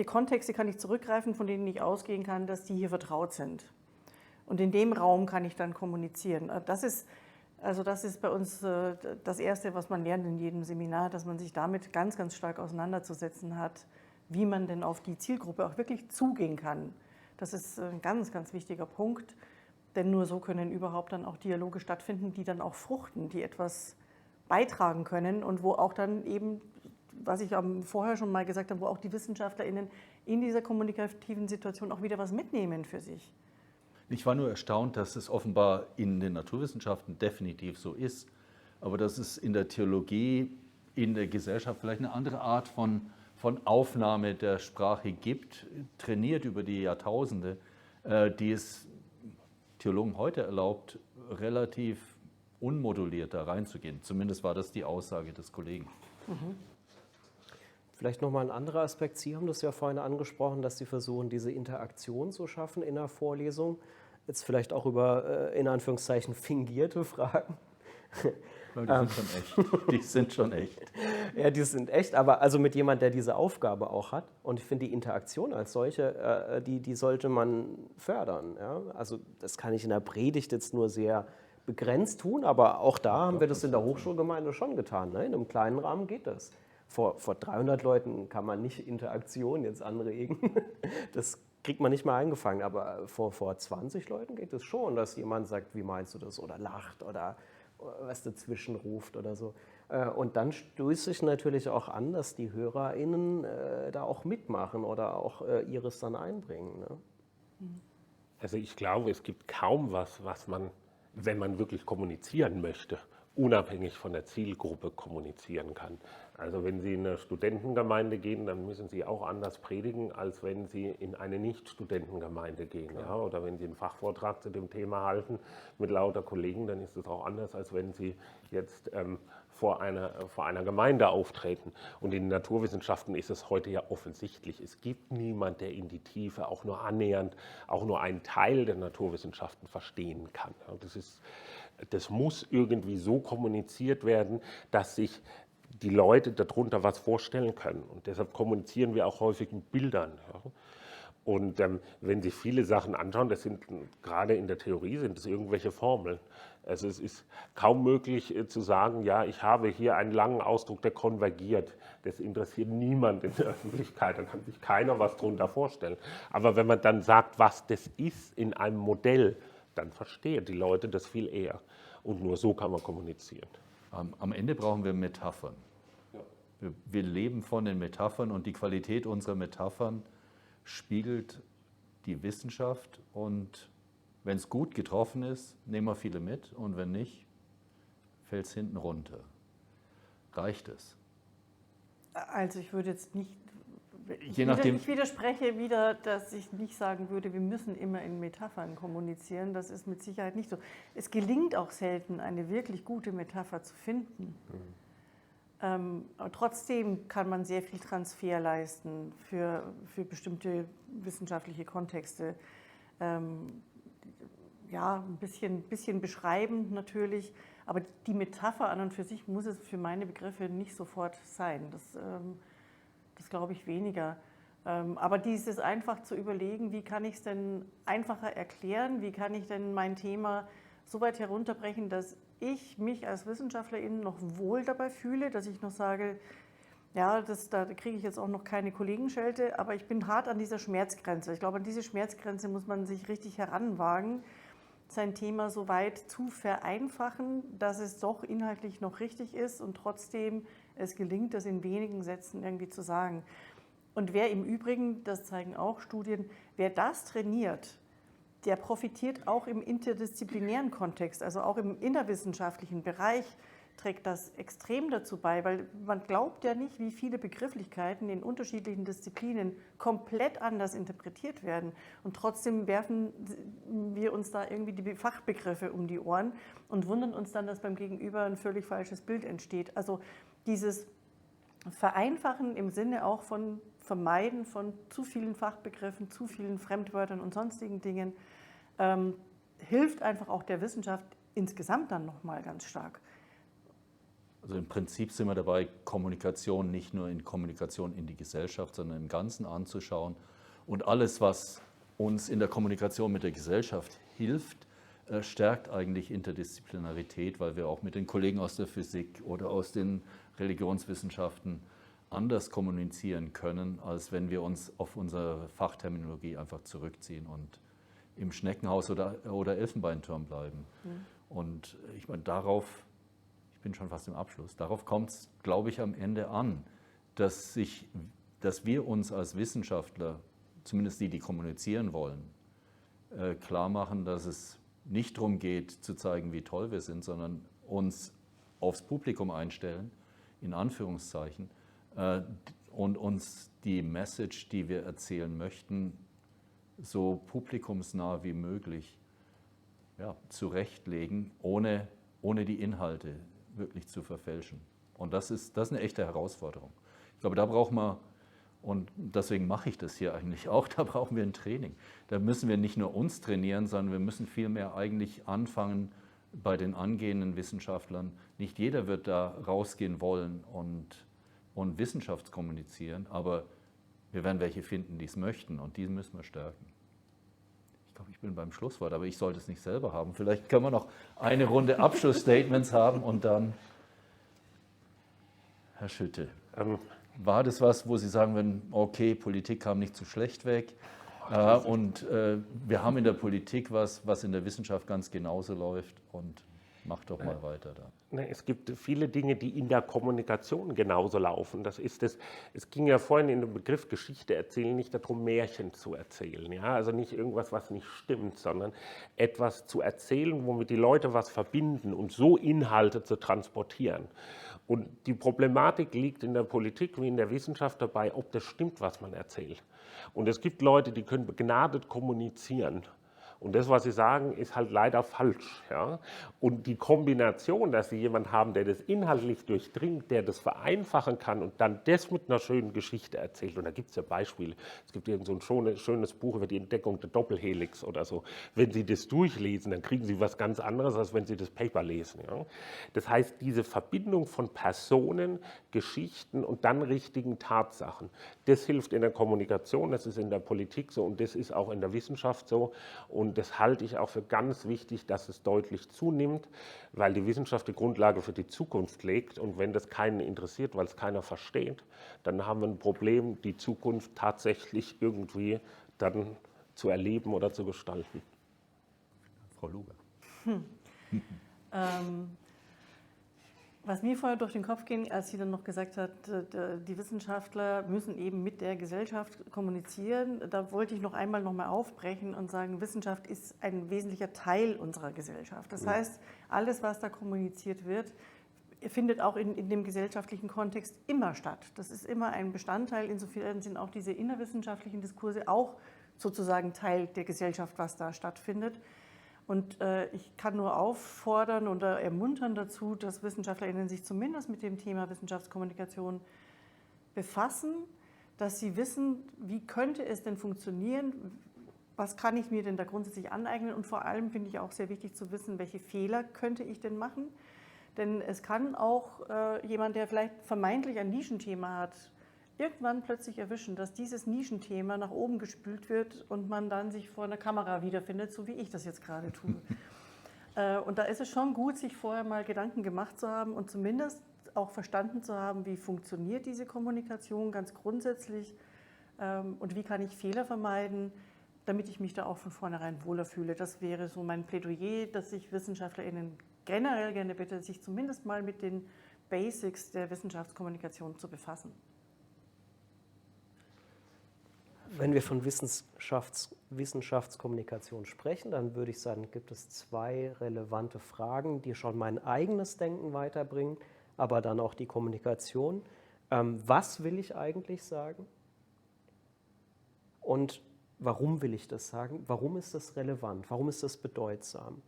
Kontexte kann ich zurückgreifen, von denen ich ausgehen kann, dass die hier vertraut sind. Und in dem Raum kann ich dann kommunizieren. Das ist bei uns das Erste, was man lernt in jedem Seminar, dass man sich damit ganz, ganz stark auseinanderzusetzen hat, wie man denn auf die Zielgruppe auch wirklich zugehen kann. Das ist ein ganz, ganz wichtiger Punkt, denn nur so können überhaupt dann auch Dialoge stattfinden, die dann auch fruchten, die etwas beitragen können und wo auch dann eben, was ich vorher schon mal gesagt habe, wo auch die WissenschaftlerInnen in dieser kommunikativen Situation auch wieder was mitnehmen für sich. Ich war nur erstaunt, dass es offenbar in den Naturwissenschaften definitiv so ist, aber dass es in der Theologie, in der Gesellschaft vielleicht eine andere Art von Aufnahme der Sprache gibt, trainiert über die Jahrtausende, die es Theologen heute erlaubt, relativ unmoduliert da reinzugehen. Zumindest war das die Aussage des Kollegen. Mhm. Vielleicht nochmal ein anderer Aspekt. Sie haben das ja vorhin angesprochen, dass Sie versuchen, diese Interaktion zu schaffen in der Vorlesung. jetzt vielleicht auch über, in Anführungszeichen, fingierte Fragen. Die sind schon echt. Die sind schon echt. Ja, die sind echt, aber also mit jemand, der diese Aufgabe auch hat. Und ich finde die Interaktion als solche, die sollte man fördern. Ja? Also das kann ich in der Predigt jetzt nur sehr begrenzt tun, aber auch da haben wir das in der Hochschulgemeinde schon getan. Ne? In einem kleinen Rahmen geht das. Vor 300 Leuten kann man nicht Interaktion jetzt anregen. Das kriegt man nicht mal eingefangen, aber vor 20 Leuten geht es schon, dass jemand sagt, wie meinst du das, oder lacht oder was dazwischen ruft oder so. Und dann stöße ich natürlich auch an, dass die HörerInnen da auch mitmachen oder auch ihres dann einbringen. Ne? Also ich glaube, es gibt kaum was man, wenn man wirklich kommunizieren möchte, unabhängig von der Zielgruppe kommunizieren kann. Also wenn Sie in eine Studentengemeinde gehen, dann müssen Sie auch anders predigen, als wenn Sie in eine Nicht-Studentengemeinde gehen. Ja? Oder wenn Sie einen Fachvortrag zu dem Thema halten mit lauter Kollegen, dann ist es auch anders, als wenn Sie jetzt vor einer Gemeinde auftreten. Und in den Naturwissenschaften ist es heute ja offensichtlich. Es gibt niemand, der in die Tiefe auch nur annähernd, auch nur einen Teil der Naturwissenschaften verstehen kann. Das muss irgendwie so kommuniziert werden, dass sich die Leute darunter was vorstellen können. Und deshalb kommunizieren wir auch häufig mit Bildern. Ja. Und wenn Sie viele Sachen anschauen, das sind gerade in der Theorie sind es irgendwelche Formeln. Also es ist kaum möglich zu sagen, ja, ich habe hier einen langen Ausdruck, der konvergiert. Das interessiert niemand in der Öffentlichkeit, da kann sich keiner was darunter vorstellen. Aber wenn man dann sagt, was das ist in einem Modell, dann verstehen die Leute das viel eher. Und nur so kann man kommunizieren. Am Ende brauchen wir Metaphern. Ja. Wir leben von den Metaphern und die Qualität unserer Metaphern spiegelt die Wissenschaft. Und wenn es gut getroffen ist, nehmen wir viele mit. Und wenn nicht, fällt es hinten runter. Reicht es? Also ich würde jetzt nicht... Je nachdem, ich widerspreche wieder, dass ich nicht sagen würde, wir müssen immer in Metaphern kommunizieren. Das ist mit Sicherheit nicht so. Es gelingt auch selten, eine wirklich gute Metapher zu finden. Aber trotzdem kann man sehr viel Transfer leisten für bestimmte wissenschaftliche Kontexte. Ja, ein bisschen beschreibend natürlich, aber die Metapher an und für sich muss es für meine Begriffe nicht sofort sein. Das glaube ich weniger. Aber dieses einfach zu überlegen, wie kann ich es denn einfacher erklären, wie kann ich denn mein Thema so weit herunterbrechen, dass ich mich als Wissenschaftlerin noch wohl dabei fühle, dass ich noch sage, ja, da kriege ich jetzt auch noch keine Kollegenschelte, aber ich bin hart an dieser Schmerzgrenze. Ich glaube, an diese Schmerzgrenze muss man sich richtig heranwagen, sein Thema so weit zu vereinfachen, dass es doch inhaltlich noch richtig ist und trotzdem es gelingt, das in wenigen Sätzen irgendwie zu sagen. Und wer im Übrigen, das zeigen auch Studien, wer das trainiert, der profitiert auch im interdisziplinären Kontext, also auch im innerwissenschaftlichen Bereich trägt das extrem dazu bei, weil man glaubt ja nicht, wie viele Begrifflichkeiten in unterschiedlichen Disziplinen komplett anders interpretiert werden. Und trotzdem werfen wir uns da irgendwie die Fachbegriffe um die Ohren und wundern uns dann, dass beim Gegenüber ein völlig falsches Bild entsteht. Also dieses Vereinfachen im Sinne auch von Vermeiden von zu vielen Fachbegriffen, zu vielen Fremdwörtern und sonstigen Dingen, hilft einfach auch der Wissenschaft insgesamt dann nochmal ganz stark. Also im Prinzip sind wir dabei, Kommunikation nicht nur in Kommunikation in die Gesellschaft, sondern im Ganzen anzuschauen. Und alles, was uns in der Kommunikation mit der Gesellschaft hilft, stärkt eigentlich Interdisziplinarität, weil wir auch mit den Kollegen aus der Physik oder aus den Religionswissenschaften anders kommunizieren können, als wenn wir uns auf unsere Fachterminologie einfach zurückziehen und im Schneckenhaus oder Elfenbeinturm bleiben. Mhm. Und ich meine, ich bin schon fast im Abschluss, darauf kommt es, glaube ich, am Ende an, dass wir uns als Wissenschaftler, zumindest die kommunizieren wollen, klar machen, dass es nicht darum geht, zu zeigen, wie toll wir sind, sondern uns aufs Publikum einstellen, in Anführungszeichen, und uns die Message, die wir erzählen möchten, so publikumsnah wie möglich zurechtlegen, ohne die Inhalte wirklich zu verfälschen. Und das ist eine echte Herausforderung. Ich glaube, da braucht man Und deswegen mache ich das hier eigentlich auch. Da brauchen wir ein Training. Da müssen wir nicht nur uns trainieren, sondern wir müssen vielmehr eigentlich anfangen bei den angehenden Wissenschaftlern. Nicht jeder wird da rausgehen wollen und Wissenschaftskommunizieren, aber wir werden welche finden, die es möchten, und die müssen wir stärken. Ich glaube, ich bin beim Schlusswort, aber ich sollte es nicht selber haben. Vielleicht können wir noch eine Runde Abschlussstatements haben und dann, Herr Schütte, war das was, wo Sie sagen würden, okay, Politik kam nicht zu schlecht weg, und wir haben in der Politik was in der Wissenschaft ganz genauso läuft, und mach doch mal weiter da. Es gibt viele Dinge, die in der Kommunikation genauso laufen. Es ging ja vorhin in dem Begriff Geschichte erzählen nicht darum, Märchen zu erzählen. Ja? Also nicht irgendwas, was nicht stimmt, sondern etwas zu erzählen, womit die Leute was verbinden und so Inhalte zu transportieren. Und die Problematik liegt in der Politik wie in der Wissenschaft dabei, ob das stimmt, was man erzählt. Und es gibt Leute, die können begnadet kommunizieren. Und das, was Sie sagen, ist halt leider falsch. Ja? Und die Kombination, dass Sie jemanden haben, der das inhaltlich durchdringt, der das vereinfachen kann und dann das mit einer schönen Geschichte erzählt. Und da gibt es ja Beispiele. Es gibt irgend so ein schönes Buch über die Entdeckung der Doppelhelix oder so. Wenn Sie das durchlesen, dann kriegen Sie was ganz anderes, als wenn Sie das Paper lesen. Ja? Das heißt, diese Verbindung von Personen, Geschichten und dann richtigen Tatsachen, das hilft in der Kommunikation, das ist in der Politik so und das ist auch in der Wissenschaft so. Und das halte ich auch für ganz wichtig, dass es deutlich zunimmt, weil die Wissenschaft die Grundlage für die Zukunft legt. Und wenn das keinen interessiert, weil es keiner versteht, dann haben wir ein Problem, die Zukunft tatsächlich irgendwie dann zu erleben oder zu gestalten. Frau Luger. Was mir vorher durch den Kopf ging, als sie dann noch gesagt hat, die Wissenschaftler müssen eben mit der Gesellschaft kommunizieren, da wollte ich noch einmal aufbrechen und sagen, Wissenschaft ist ein wesentlicher Teil unserer Gesellschaft. Das heißt, alles, was da kommuniziert wird, findet auch in dem gesellschaftlichen Kontext immer statt. Das ist immer ein Bestandteil, insofern sind auch diese innerwissenschaftlichen Diskurse auch sozusagen Teil der Gesellschaft, was da stattfindet. Und ich kann nur auffordern oder ermuntern dazu, dass WissenschaftlerInnen sich zumindest mit dem Thema Wissenschaftskommunikation befassen, dass sie wissen, wie könnte es denn funktionieren, was kann ich mir denn da grundsätzlich aneignen, und vor allem finde ich auch sehr wichtig zu wissen, welche Fehler könnte ich denn machen. Denn es kann auch jemand, der vielleicht vermeintlich ein Nischenthema hat, irgendwann plötzlich erwischen, dass dieses Nischenthema nach oben gespült wird und man dann sich vor einer Kamera wiederfindet, so wie ich das jetzt gerade tue. Und da ist es schon gut, sich vorher mal Gedanken gemacht zu haben und zumindest auch verstanden zu haben, wie funktioniert diese Kommunikation ganz grundsätzlich und wie kann ich Fehler vermeiden, damit ich mich da auch von vornherein wohler fühle. Das wäre so mein Plädoyer, dass ich WissenschaftlerInnen generell gerne bitte, sich zumindest mal mit den Basics der Wissenschaftskommunikation zu befassen. Wenn wir von Wissenschaftskommunikation sprechen, dann würde ich sagen, gibt es zwei relevante Fragen, die schon mein eigenes Denken weiterbringen, aber dann auch die Kommunikation. Was will ich eigentlich sagen? Und warum will ich das sagen? Warum ist das relevant? Warum ist das bedeutsam?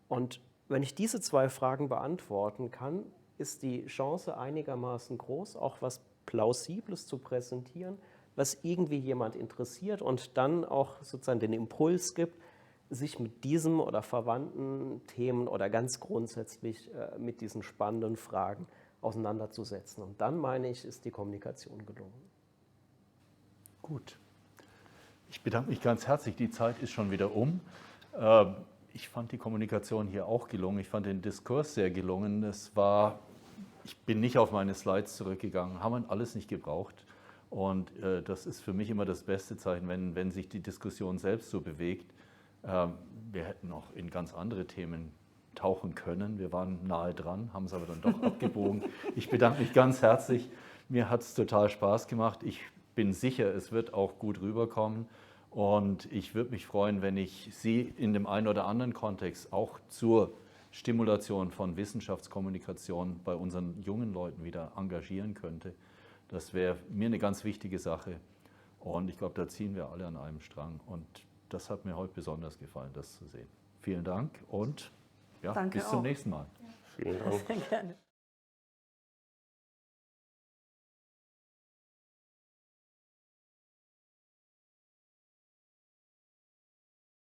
Und wenn ich diese zwei Fragen beantworten kann, ist die Chance einigermaßen groß, auch was Plausibles zu präsentieren, was irgendwie jemand interessiert und dann auch sozusagen den Impuls gibt, sich mit diesem oder verwandten Themen oder ganz grundsätzlich mit diesen spannenden Fragen auseinanderzusetzen. Und dann, meine ich, ist die Kommunikation gelungen. Gut. Ich bedanke mich ganz herzlich. Die Zeit ist schon wieder um. Ich fand die Kommunikation hier auch gelungen. Ich fand den Diskurs sehr gelungen. Ich bin nicht auf meine Slides zurückgegangen, haben wir alles nicht gebraucht. Und das ist für mich immer das beste Zeichen, wenn sich die Diskussion selbst so bewegt. Wir hätten auch in ganz andere Themen tauchen können. Wir waren nahe dran, haben es aber dann doch abgebogen. Ich bedanke mich ganz herzlich. Mir hat es total Spaß gemacht. Ich bin sicher, es wird auch gut rüberkommen. Und ich würde mich freuen, wenn ich Sie in dem einen oder anderen Kontext auch zur Stimulation von Wissenschaftskommunikation bei unseren jungen Leuten wieder engagieren könnte. Das wäre mir eine ganz wichtige Sache. Und ich glaube, da ziehen wir alle an einem Strang. Und das hat mir heute besonders gefallen, das zu sehen. Vielen Dank und ja, bis zum nächsten Mal. Vielen Dank. Sehr gerne.